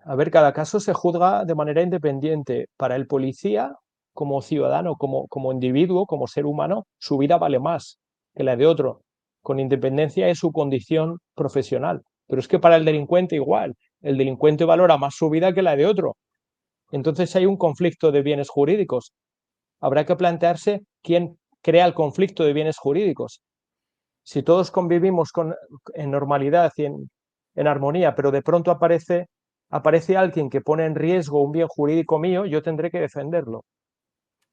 A ver, cada caso se juzga de manera independiente. Para el policía, como ciudadano, como individuo, como ser humano, su vida vale más que la de otro, con independencia de su condición profesional. Pero es que para el delincuente igual, el delincuente valora más su vida que la de otro. Entonces hay un conflicto de bienes jurídicos. Habrá que plantearse quién crea el conflicto de bienes jurídicos. Si todos convivimos en normalidad y en armonía, pero de pronto aparece alguien que pone en riesgo un bien jurídico mío, yo tendré que defenderlo,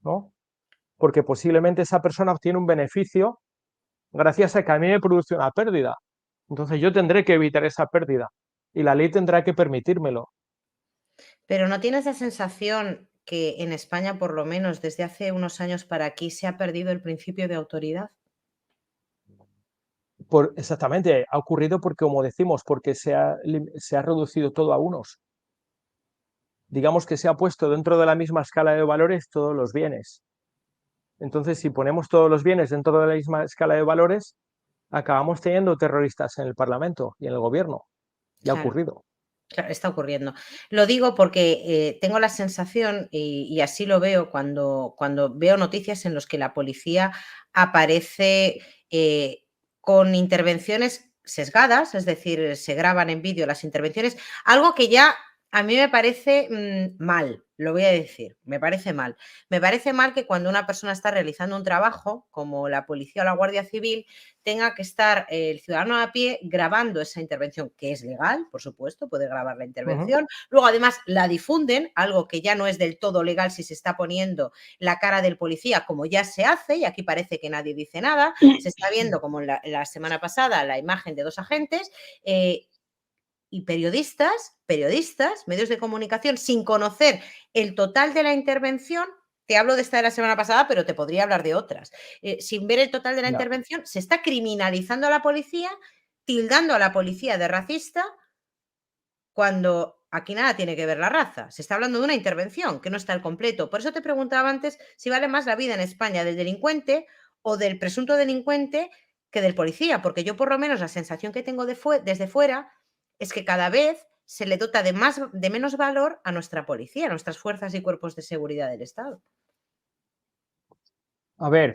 ¿no? Porque posiblemente esa persona obtiene un beneficio gracias a que a mí me produce una pérdida. Entonces yo tendré que evitar esa pérdida y la ley tendrá que permitírmelo. Pero ¿no tienes la sensación que en España, por lo menos desde hace unos años para aquí, se ha perdido el principio de autoridad? Exactamente, ha ocurrido porque, como decimos, porque se ha reducido todo a unos. Digamos que se ha puesto dentro de la misma escala de valores todos los bienes. Entonces, si ponemos todos los bienes dentro de la misma escala de valores, acabamos teniendo terroristas en el Parlamento y en el gobierno. Ya ha Claro. ocurrido. Claro, está ocurriendo. Lo digo porque tengo la sensación, y así lo veo cuando veo noticias en las que la policía aparece con intervenciones sesgadas, es decir, se graban en vídeo las intervenciones, algo que ya A mí me parece mal, lo voy a decir, me parece mal. Me parece mal que cuando una persona está realizando un trabajo, como la policía o la Guardia Civil, tenga que estar el ciudadano a pie grabando esa intervención, que es legal, por supuesto, puede grabar la Ujú. intervención. Luego, además, la difunden, algo que ya no es del todo legal si se está poniendo la cara del policía, como ya se hace, y aquí parece que nadie dice nada. Se está viendo, como la semana pasada, la imagen de dos agentes. Y periodistas, medios de comunicación, sin conocer el total de la intervención, te hablo de esta de la semana pasada, pero te podría hablar de otras, sin ver el total de la Ya. intervención, se está criminalizando a la policía, tildando a la policía de racista, cuando aquí nada tiene que ver la raza. Se está hablando de una intervención que no está al completo. Por eso te preguntaba antes si vale más la vida en España del delincuente o del presunto delincuente que del policía, porque yo por lo menos la sensación que tengo desde fuera es que cada vez se le dota de menos valor a nuestra policía, a nuestras fuerzas y cuerpos de seguridad del Estado. A ver,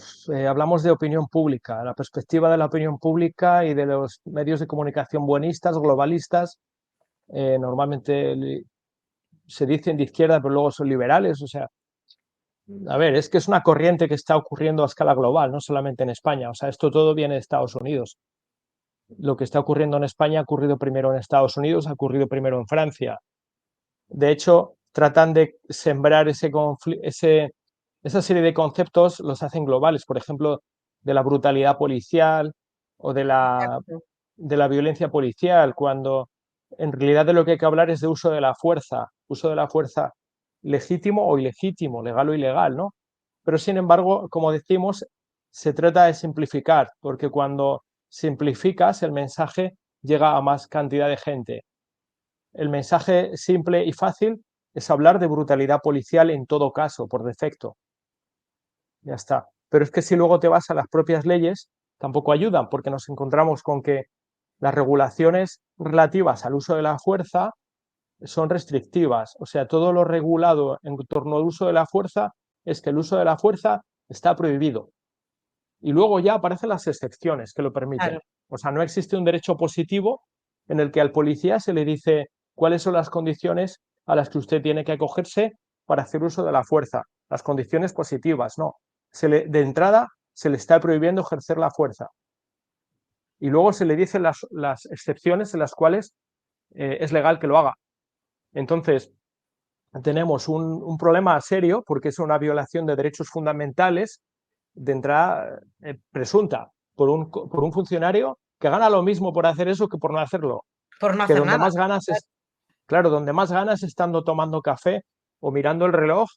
hablamos de opinión pública, la perspectiva de la opinión pública y de los medios de comunicación buenistas, globalistas, normalmente se dicen de izquierda, pero luego son liberales. O sea, a ver, es que es una corriente que está ocurriendo a escala global, no solamente en España. O sea, esto todo viene de Estados Unidos. Lo que está ocurriendo en España ha ocurrido primero en Estados Unidos, ha ocurrido primero en Francia. De hecho, tratan de sembrar esa serie de conceptos, los hacen globales, por ejemplo, de la brutalidad policial o Exacto. de la violencia policial, cuando en realidad de lo que hay que hablar es de uso de la fuerza legítimo o ilegítimo, legal o ilegal, ¿no? Pero sin embargo, como decimos, se trata de simplificar, porque cuando simplificas el mensaje llega a más cantidad de gente. El mensaje simple y fácil es hablar de brutalidad policial en todo caso, por defecto. Ya está. Pero es que si luego te vas a las propias leyes, tampoco ayudan, porque nos encontramos con que las regulaciones relativas al uso de la fuerza son restrictivas. O sea, todo lo regulado en torno al uso de la fuerza es que el uso de la fuerza está prohibido. Y luego ya aparecen las excepciones que lo permiten. Claro, O sea, no existe un derecho positivo en el que al policía se le dice cuáles son las condiciones a las que usted tiene que acogerse para hacer uso de la fuerza. Las condiciones positivas, no. De entrada se le está prohibiendo ejercer la fuerza. Y luego se le dicen las excepciones en las cuales es legal que lo haga. Entonces, tenemos un problema serio porque es una violación de derechos fundamentales de entrada presunta por un funcionario que gana lo mismo por hacer eso que por no hacerlo. por no Que hacer donde nada. más ganas es, claro, donde más ganas estando tomando café o mirando el reloj,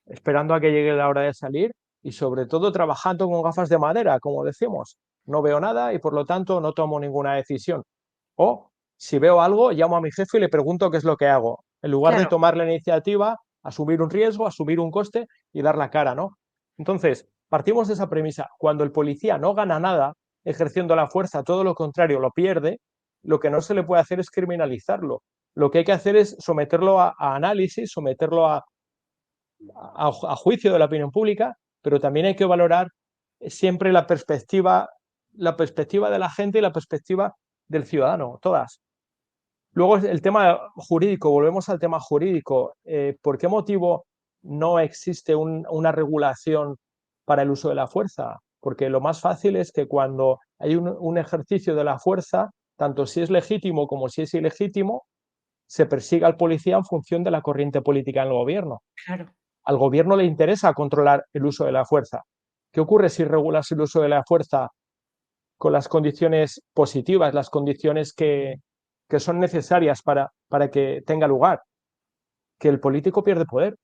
esperando a que llegue la hora de salir y sobre todo trabajando con gafas de madera, como decimos. No veo nada y por lo tanto no tomo ninguna decisión. O si veo algo, llamo a mi jefe y le pregunto qué es lo que hago, en lugar de Claro, tomar la iniciativa, asumir un riesgo, asumir un coste y dar la cara, ¿no? Entonces, partimos de esa premisa. Cuando el policía no gana nada ejerciendo la fuerza, todo lo contrario, lo pierde, lo que no se le puede hacer es criminalizarlo. Lo que hay que hacer es someterlo a análisis, someterlo a juicio de la opinión pública, pero también hay que valorar siempre la perspectiva de la gente y la perspectiva del ciudadano, todas. Luego el tema jurídico, volvemos al tema jurídico. ¿Por qué motivo no existe una regulación para el uso de la fuerza? Porque lo más fácil es que cuando hay un ejercicio de la fuerza, tanto si es legítimo como si es ilegítimo, se persiga al policía en función de la corriente política en el gobierno. claro. Al gobierno le interesa controlar el uso de la fuerza. ¿Qué ocurre si regulas el uso de la fuerza con las condiciones positivas, las condiciones que son necesarias para que tenga lugar? Que el político pierde poder,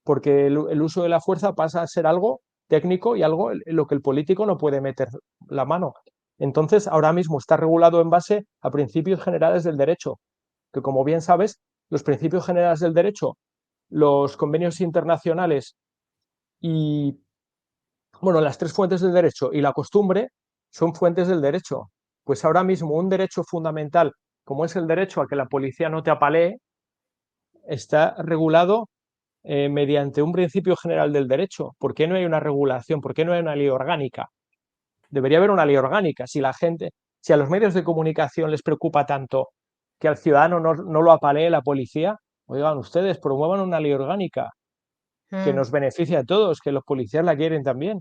porque el uso de la fuerza pasa a ser algo técnico y algo en lo que el político no puede meter la mano. Entonces, ahora mismo está regulado en base a principios generales del derecho, que como bien sabes, los principios generales del derecho, los convenios internacionales y, bueno, las tres fuentes del derecho y la costumbre son fuentes del derecho. Pues ahora mismo un derecho fundamental, como es el derecho a que la policía no te apalee, está regulado mediante un principio general del derecho. ¿Por qué no hay una regulación? ¿Por qué no hay una ley orgánica? Debería haber una ley orgánica. Si a los medios de comunicación les preocupa tanto que al ciudadano no lo apalee la policía. Oigan, ustedes promuevan una ley orgánica que Mm. nos beneficie a todos, que los policías la quieren también.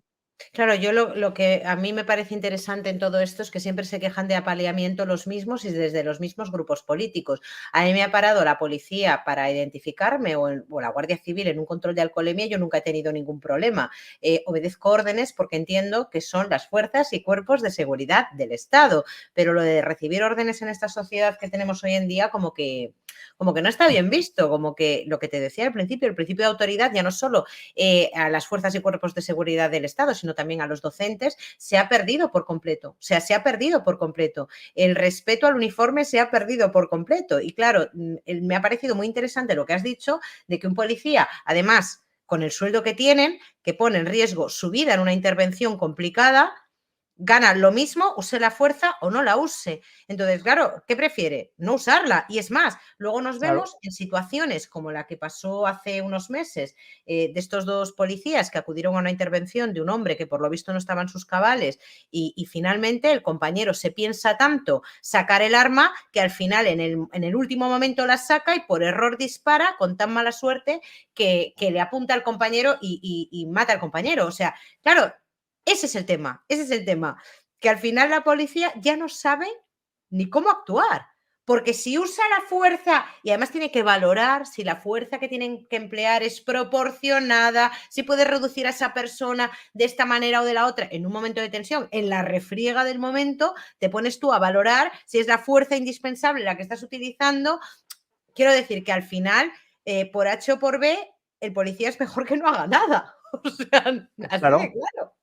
Claro, yo lo que a mí me parece interesante en todo esto es que siempre se quejan de apaleamiento los mismos y desde los mismos grupos políticos. A mí me ha parado la policía para identificarme o la Guardia Civil en un control de alcoholemia y yo nunca he tenido ningún problema. Obedezco órdenes porque entiendo que son las fuerzas y cuerpos de seguridad del Estado, pero lo de recibir órdenes en esta sociedad que tenemos hoy en día como que no está bien visto, como que lo que te decía al principio, el principio de autoridad ya no solo a las fuerzas y cuerpos de seguridad del Estado, sino también a los docentes, se ha perdido por completo. O sea, se ha perdido por completo. El respeto al uniforme se ha perdido por completo. Y claro, me ha parecido muy interesante lo que has dicho de que un policía, además, con el sueldo que tienen, que pone en riesgo su vida en una intervención complicada, gana lo mismo, use la fuerza o no la use. Entonces, claro, ¿qué prefiere? No usarla. Y es más, luego nos Claro, vemos en situaciones como la que pasó hace unos meses de estos dos policías que acudieron a una intervención de un hombre que por lo visto no estaba en sus cabales y finalmente el compañero se piensa tanto sacar el arma que al final en el último momento la saca y por error dispara con tan mala suerte que le apunta al compañero y mata al compañero. O sea, claro, ese es el tema, que al final la policía ya no sabe ni cómo actuar, porque si usa la fuerza y además tiene que valorar si la fuerza que tienen que emplear es proporcionada, si puede reducir a esa persona de esta manera o de la otra en un momento de tensión, en la refriega del momento, te pones tú a valorar si es la fuerza indispensable la que estás utilizando. Quiero decir que al final, por H o por B, el policía es mejor que no haga nada. O sea, así de claro, claro.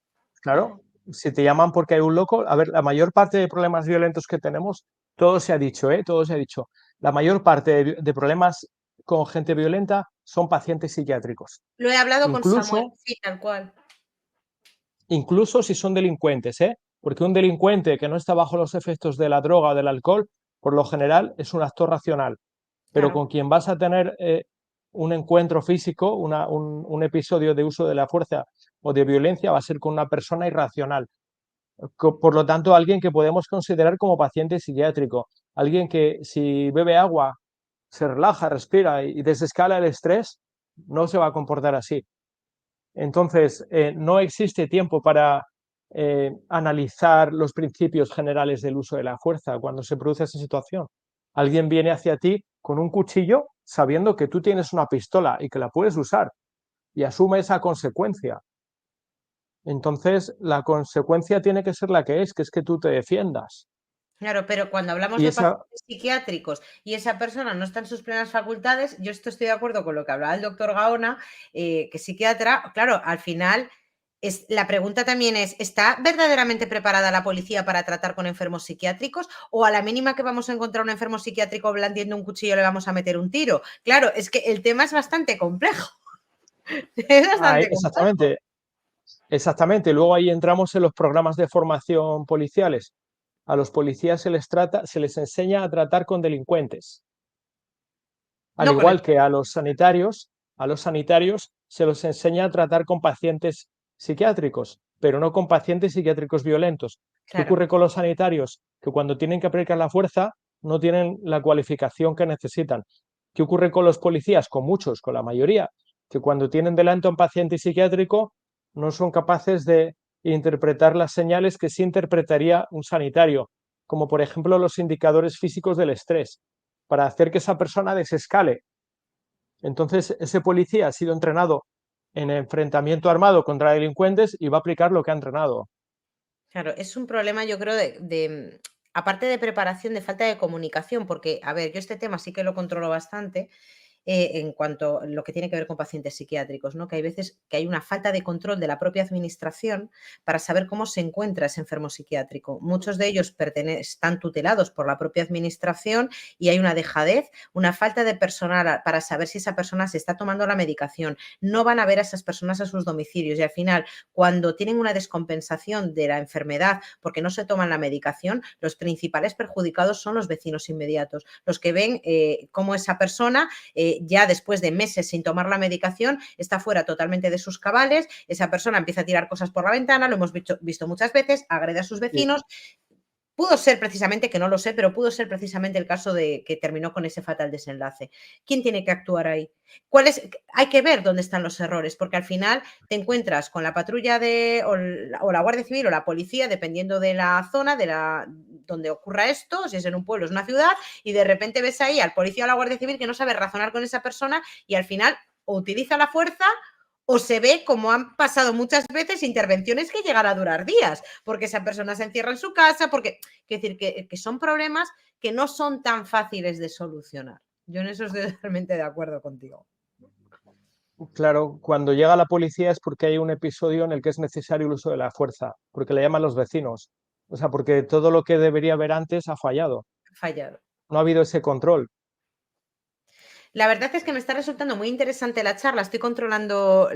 claro. Si te llaman porque hay un loco, a ver, la mayor parte de problemas violentos que tenemos, todo se ha dicho, ¿eh? Todo se ha dicho. La mayor parte de problemas con gente violenta son pacientes psiquiátricos. Lo he hablado con Samuel, Incluso, sí, tal cual. incluso si son delincuentes, ¿eh? Porque un delincuente que no está bajo los efectos de la droga o del alcohol, por lo general es un actor racional. Pero Claro. con quien vas a tener un encuentro físico, un episodio de uso de la fuerza o de violencia, va a ser con una persona irracional. Por lo tanto, alguien que podemos considerar como paciente psiquiátrico, alguien que si bebe agua, se relaja, respira y desescala el estrés, no se va a comportar así. Entonces, no existe tiempo para analizar los principios generales del uso de la fuerza cuando se produce esa situación. Alguien viene hacia ti con un cuchillo sabiendo que tú tienes una pistola y que la puedes usar y asume esa consecuencia. Entonces, la consecuencia tiene que ser la que es que tú te defiendas. Claro, pero cuando hablamos Y de esa, pacientes psiquiátricos y esa persona no está en sus plenas facultades, yo estoy de acuerdo con lo que hablaba el doctor Gaona, que psiquiatra, claro, al final la pregunta también es, ¿está verdaderamente preparada la policía para tratar con enfermos psiquiátricos o a la mínima que vamos a encontrar un enfermo psiquiátrico blandiendo un cuchillo le vamos a meter un tiro? Claro, es que el tema es bastante complejo, es bastante complejo. exactamente, exactamente. Luego ahí entramos en los programas de formación policiales. A los policías se les enseña a tratar con delincuentes, al No con el... igual que a los sanitarios se los enseña a tratar con pacientes psiquiátricos, pero no con pacientes psiquiátricos violentos. ¿Qué Claro. ocurre con los sanitarios? Que cuando tienen que aplicar la fuerza no tienen la cualificación que necesitan. ¿Qué ocurre con los policías? Con muchos, con la mayoría, que cuando tienen delante a un paciente psiquiátrico no son capaces de interpretar las señales que sí interpretaría un sanitario, como por ejemplo los indicadores físicos del estrés, para hacer que esa persona desescale. Entonces, ese policía ha sido entrenado en enfrentamiento armado contra delincuentes y va a aplicar lo que ha entrenado. Claro, es un problema, yo creo, aparte de preparación, de falta de comunicación, porque, a ver, yo este tema sí que lo controlo bastante, en cuanto a lo que tiene que ver con pacientes psiquiátricos, ¿no? Que hay veces que hay una falta de control de la propia administración para saber cómo se encuentra ese enfermo psiquiátrico. Muchos de ellos están tutelados por la propia administración y hay una dejadez, una falta de personal para saber si esa persona se está tomando la medicación. No van a ver a esas personas a sus domicilios y al final, cuando tienen una descompensación de la enfermedad porque no se toman la medicación, los principales perjudicados son los vecinos inmediatos, los que ven cómo esa persona ya después de meses sin tomar la medicación, está fuera totalmente de sus cabales, esa persona empieza a tirar cosas por la ventana, lo hemos visto muchas veces, agrede a sus Y, vecinos Pudo ser precisamente, que no lo sé, pero pudo ser precisamente el caso de que terminó con ese fatal desenlace. ¿Quién tiene que actuar ahí? ¿Cuál es? Hay que ver dónde están los errores, porque al final te encuentras con la patrulla o la Guardia Civil o la policía, dependiendo de la zona donde ocurra esto, si es en un pueblo, es una ciudad, y de repente ves ahí al policía o la Guardia Civil que no sabe razonar con esa persona y al final o utiliza la fuerza o se ve, como han pasado muchas veces, intervenciones que llegan a durar días, porque esa persona se encierra en su casa, porque, quiero decir, que son problemas que no son tan fáciles de solucionar. Yo en eso estoy totalmente de acuerdo contigo. Claro, cuando llega la policía es porque hay un episodio en el que es necesario el uso de la fuerza, porque le llaman los vecinos. O sea, porque todo lo que debería haber antes ha fallado. Fallado. No ha habido ese control. La verdad es que me está resultando muy interesante la charla. Estoy controlando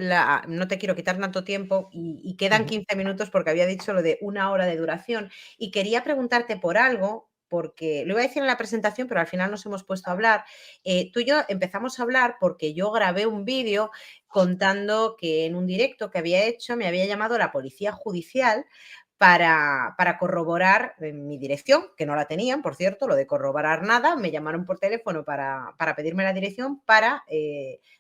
no te quiero quitar tanto tiempo y quedan Ujú. 15 minutos porque había dicho lo de 1 hora de duración. Y quería preguntarte por algo, porque lo iba a decir en la presentación, pero al final nos hemos puesto a hablar. Tú y yo empezamos a hablar porque yo grabé un vídeo contando que en un directo que había hecho me había llamado la policía judicial para corroborar mi dirección, que no la tenían, por cierto, lo de corroborar nada, me llamaron por teléfono para pedirme la dirección, para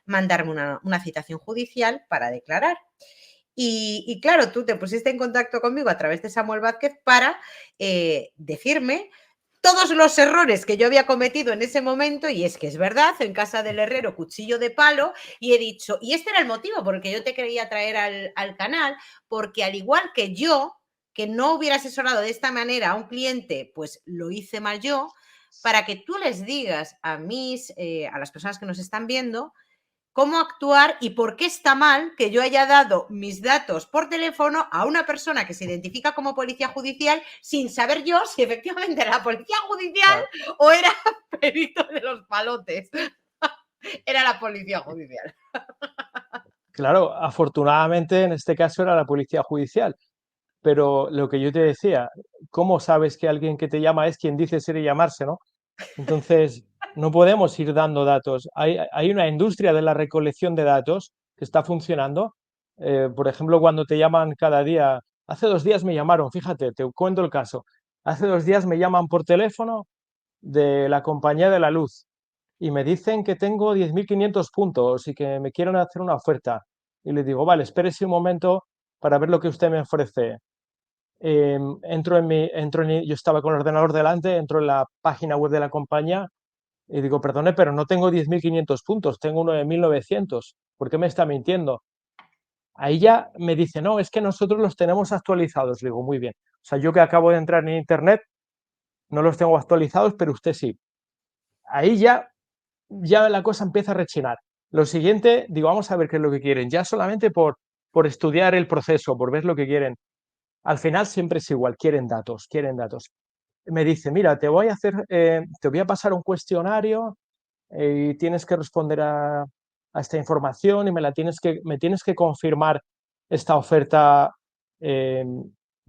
mandarme una citación judicial para declarar. Y claro, tú te pusiste en contacto conmigo a través de Samuel Vázquez para decirme todos los errores que yo había cometido en ese momento, y es que es verdad, en casa del herrero, cuchillo de palo, y he dicho, y este era el motivo por el que yo te quería traer al canal, porque al igual que yo, que no hubiera asesorado de esta manera a un cliente, pues lo hice mal yo, para que tú les digas a las personas que nos están viendo, cómo actuar y por qué está mal que yo haya dado mis datos por teléfono a una persona que se identifica como policía judicial sin saber yo si efectivamente era la policía judicial Claro, o era perito de los palotes. Era la policía judicial. claro, afortunadamente en este caso era la policía judicial, pero lo que yo te decía, ¿cómo sabes que alguien que te llama es quien dice ser y llamarse, ¿no? Entonces, no podemos ir dando datos. Hay una industria de la recolección de datos que está funcionando. Por ejemplo, cuando te llaman cada día, hace 2 días me llamaron, fíjate, te cuento el caso. Hace 2 días me llaman por teléfono de la compañía de la luz y me dicen que tengo 10.500 puntos y que me quieren hacer una oferta. Y le digo, vale, espérese un momento para ver lo que usted me ofrece. Yo estaba con el ordenador delante, entro en la página web de la compañía y digo, perdone, pero no tengo 10.500 puntos, tengo 9.900. ¿Por qué me está mintiendo? Ahí ya me dice, no, es que nosotros los tenemos actualizados. Le digo, muy bien. O sea, yo que acabo de entrar en Internet, no los tengo actualizados, pero usted sí. Ahí ya la cosa empieza a rechinar. Lo siguiente, digo, vamos a ver qué es lo que quieren, ya solamente por estudiar el proceso, por ver lo que quieren. Al final siempre es igual, quieren datos, quieren datos. Me dice, mira, te voy a pasar un cuestionario y tienes que responder a esta información y me tienes que confirmar esta oferta eh,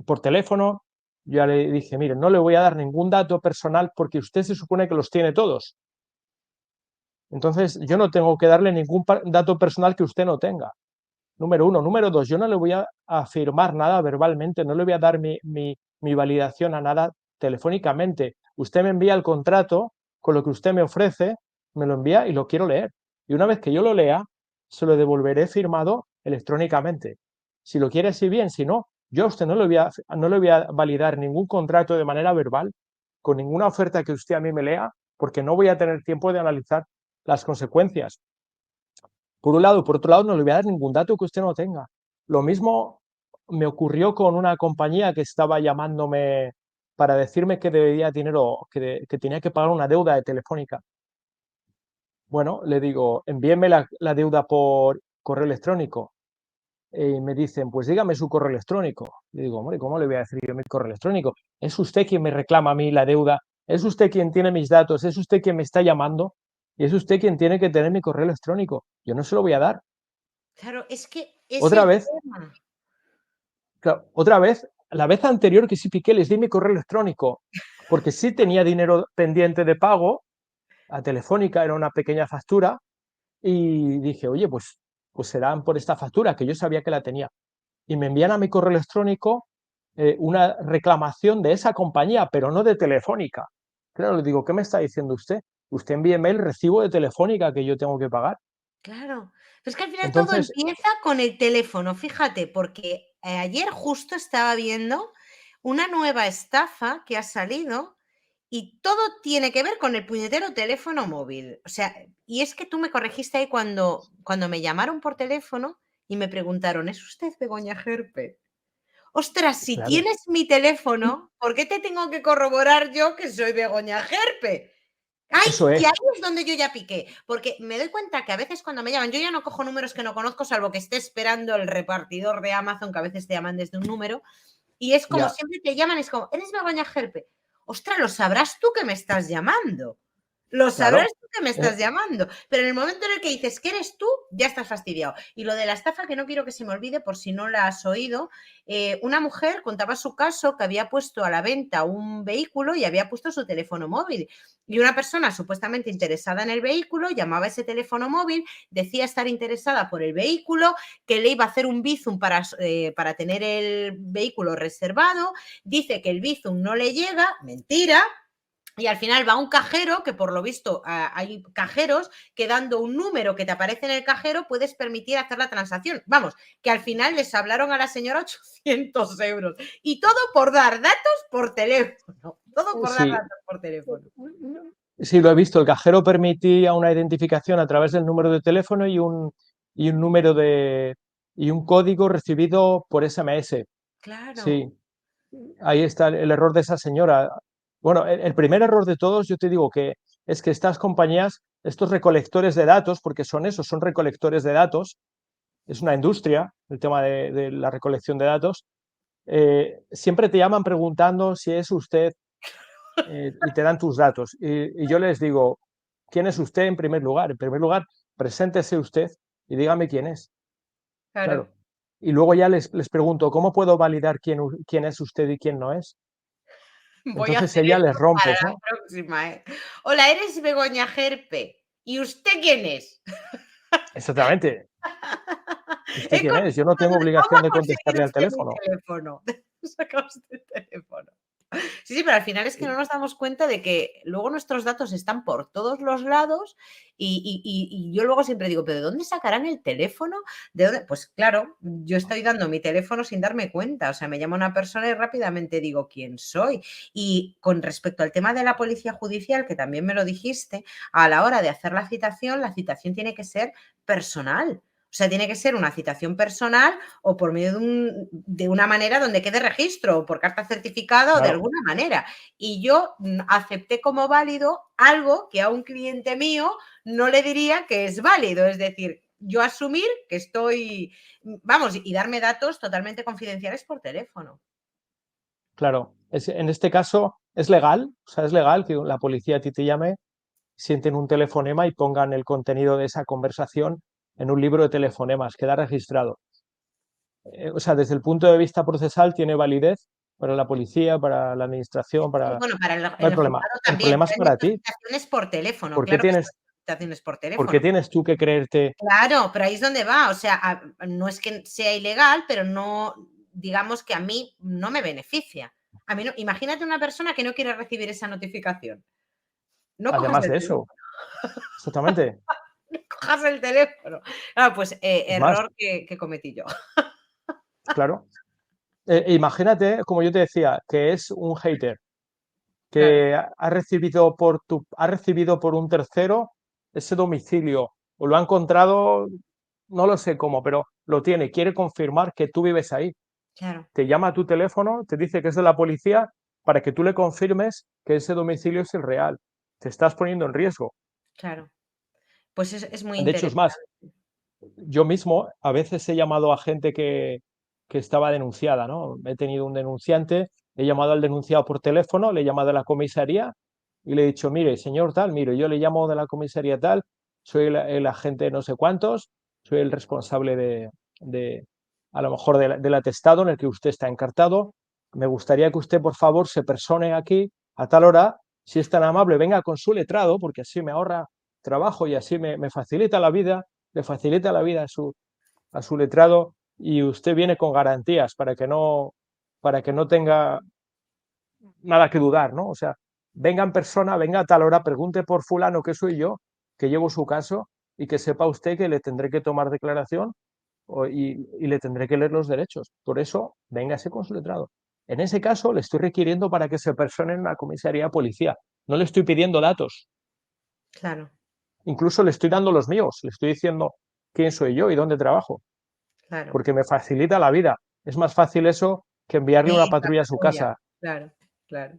por teléfono. Yo ya le dije, mire, no le voy a dar ningún dato personal porque usted se supone que los tiene todos. Entonces, yo no tengo que darle ningún dato personal que usted no tenga. Número uno. Número dos, yo no le voy a afirmar nada verbalmente, no le voy a dar mi validación a nada telefónicamente. Usted me envía el contrato con lo que usted me ofrece, me lo envía y lo quiero leer. Y una vez que yo lo lea, se lo devolveré firmado electrónicamente. Si lo quiere así bien, si no, yo a usted no le voy a validar ningún contrato de manera verbal, con ninguna oferta que usted a mí me lea, porque no voy a tener tiempo de analizar las consecuencias. Por un lado, por otro lado, no le voy a dar ningún dato que usted no tenga. Lo mismo me ocurrió con una compañía que estaba llamándome para decirme que debía dinero, que tenía que pagar una deuda de Telefónica. Bueno, le digo, envíenme la deuda por correo electrónico. Y me dicen, pues dígame su correo electrónico. Le digo, hombre, ¿cómo le voy a decir yo mi correo electrónico? Es usted quien me reclama a mí la deuda, es usted quien tiene mis datos, es usted quien me está llamando y es usted quien tiene que tener mi correo electrónico. Yo no se lo voy a dar. Claro, es que es Otra el vez, tema. claro, otra vez, la vez anterior que sí piqué, les di mi correo electrónico, porque sí tenía dinero pendiente de pago a Telefónica, era una pequeña factura, y dije, oye, pues serán por esta factura, que yo sabía que la tenía. Y me envían a mi correo electrónico una reclamación de esa compañía, pero no de Telefónica. Claro, le digo, ¿qué me está diciendo usted? Usted envíeme el recibo de Telefónica que yo tengo que pagar. Claro. Pero es que al final todo Entonces, empieza con el teléfono, fíjate, porque, ayer justo estaba viendo una nueva estafa que ha salido y todo tiene que ver con el puñetero teléfono móvil. O sea, y es que tú me corregiste ahí cuando me llamaron por teléfono y me preguntaron: "¿Es usted Begoña Gerpe?". Ostras, si claro, tienes mi teléfono, ¿por qué te tengo que corroborar yo que soy Begoña Gerpe? ¡Ay! eso Y ahí es, es donde yo ya piqué, porque me doy cuenta que a veces cuando me llaman, yo ya no cojo números que no conozco, salvo que esté esperando el repartidor de Amazon, que a veces te llaman desde un número, y es como ya, siempre te llaman, es como, ¿eres Begoña Gerpe? Ostras, lo sabrás tú que me estás llamando. Lo sabrás claro. tú que me Eh, estás llamando. Pero en el momento en el que dices que eres tú, ya estás fastidiado. Y lo de la estafa, que no quiero que se me olvide por si no la has oído, una mujer contaba su caso que había puesto a la venta un vehículo y había puesto su teléfono móvil. Y una persona supuestamente interesada en el vehículo llamaba a ese teléfono móvil, decía estar interesada por el vehículo, que le iba a hacer un bizum para tener el vehículo reservado, dice que el bizum no le llega, mentira, y al final va un cajero, que por lo visto hay cajeros que dando un número que te aparece en el cajero puedes permitir hacer la transacción. Vamos, que al final les hablaron a la señora 800 euros. Y todo por dar datos por teléfono. Todo por dar sí, datos por teléfono. sí, lo he visto. El cajero permitía una identificación a través del número de teléfono y un número y un código recibido por SMS. Claro, Sí, ahí está el error de esa señora. Bueno, el primer error de todos, yo te digo que es que estas compañías, estos recolectores de datos, porque son esos, son recolectores de datos, es una industria el tema de la recolección de datos, siempre te llaman preguntando si es usted y te dan tus datos. Y yo les digo, ¿quién es usted en primer lugar? En primer lugar, preséntese usted y dígame quién es. claro. Claro. Y luego ya les pregunto, ¿cómo puedo validar quién es usted y quién no es? Voy a Entonces hacer ella esto les para rompes, la ¿no? próxima, ¿eh? Hola, ¿eres Begoña Gerpe? ¿Y usted quién es? Exactamente. ¿Usted He quién es? Yo no conseguido, tengo ¿cómo obligación ha de conseguido contestarle al usted mi teléfono. teléfono? Saca usted el teléfono. Sí, sí, pero al final es que no nos damos cuenta de que luego nuestros datos están por todos los lados y yo luego siempre digo, ¿pero de dónde sacarán el teléfono? ¿De dónde? Pues claro, yo estoy dando mi teléfono sin darme cuenta, o sea, me llama una persona y rápidamente digo quién soy. Y con respecto al tema de la policía judicial, que también me lo dijiste, a la hora de hacer la citación tiene que ser personal. O sea, tiene que ser una citación personal o por medio de una manera donde quede registro, o por carta certificada o de Claro, alguna manera. Y yo acepté como válido algo que a un cliente mío no le diría que es válido. Es decir, yo asumir que estoy, vamos, y darme datos totalmente confidenciales por teléfono. claro. En este caso es legal, o sea, es legal que la policía a ti te llame, sienten un telefonema y pongan el contenido de esa conversación en un libro de telefonemas, queda registrado. O sea, desde el punto de vista procesal tiene validez para la policía, para la administración, Sí, para... bueno, para No hay el problema. juzgado El también, problema es pero hay para muchas ti. citaciones por teléfono, ¿Por qué claro que se tienes, pueden hacer citaciones por por qué teléfono. tienes tú que creerte? Claro, pero ahí es donde va, o sea, no es que sea ilegal, pero no, digamos que a mí no me beneficia. A mí no, imagínate una persona que no quiere recibir esa notificación. No cojas Además el de teléfono, eso, exactamente. no cojas el teléfono. Ah, pues, Es más, error que cometí yo. claro. Imagínate, como yo te decía, que es un hater, Claro, que ha recibido por un tercero ese domicilio, o lo ha encontrado, no lo sé cómo, pero lo tiene, quiere confirmar que tú vives ahí. claro, Te llama a tu teléfono, te dice que es de la policía para que tú le confirmes que ese domicilio es el real. Te estás poniendo en riesgo. claro. Pues es muy De hecho, es más, interesante. yo mismo a veces he llamado a gente que estaba denunciada, ¿no? He tenido un denunciante, he llamado al denunciado por teléfono, le he llamado a la comisaría y le he dicho, mire, señor tal, mire, yo le llamo de la comisaría tal, soy el agente no sé cuántos, soy el responsable de a lo mejor del atestado en el que usted está encartado. Me gustaría que usted, por favor, se persone aquí a tal hora, si es tan amable, venga con su letrado, porque así me ahorra trabajo y así me facilita la vida, le facilita la vida a su letrado y usted viene con garantías para que no, para que no tenga nada que dudar, ¿no? O sea, venga en persona, venga a tal hora, pregunte por fulano que soy yo, que llevo su caso y que sepa usted que le tendré que tomar declaración y le tendré que leer los derechos. Por eso, véngase con su letrado. En ese caso, le estoy requiriendo para que se persone en la comisaría de policía. No le estoy pidiendo datos. Claro, Incluso le estoy dando los míos. Le estoy diciendo quién soy yo y dónde trabajo, claro. porque me facilita la vida. Es más fácil eso que enviarle una Sí, la patrulla a su patrulla. casa. Claro, claro.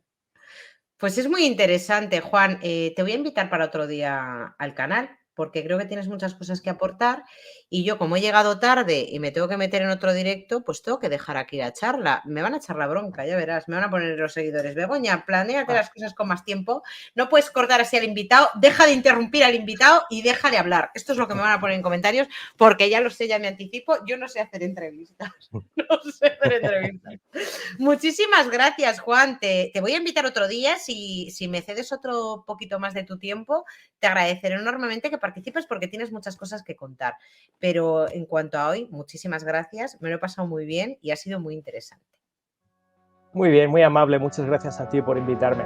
Pues es muy interesante, Juan. Te voy a invitar para otro día al canal, porque creo que tienes muchas cosas que aportar. Y yo, como he llegado tarde y me tengo que meter en otro directo, pues tengo que dejar aquí la charla. Me van a echar la bronca, ya verás. Me van a poner los seguidores. Begoña, planéate Ah, las cosas con más tiempo. No puedes cortar así al invitado. Deja de interrumpir al invitado y deja de hablar. Esto es lo que me van a poner en comentarios, porque ya lo sé, ya me anticipo. Yo no sé hacer entrevistas. No sé hacer entrevistas. Muchísimas gracias, Juan. Te voy a invitar otro día. Si me cedes otro poquito más de tu tiempo, te agradeceré enormemente que participes porque tienes muchas cosas que contar. Pero en cuanto a hoy, muchísimas gracias. Me lo he pasado muy bien y ha sido muy interesante. muy bien, muy amable. Muchas gracias a ti por invitarme.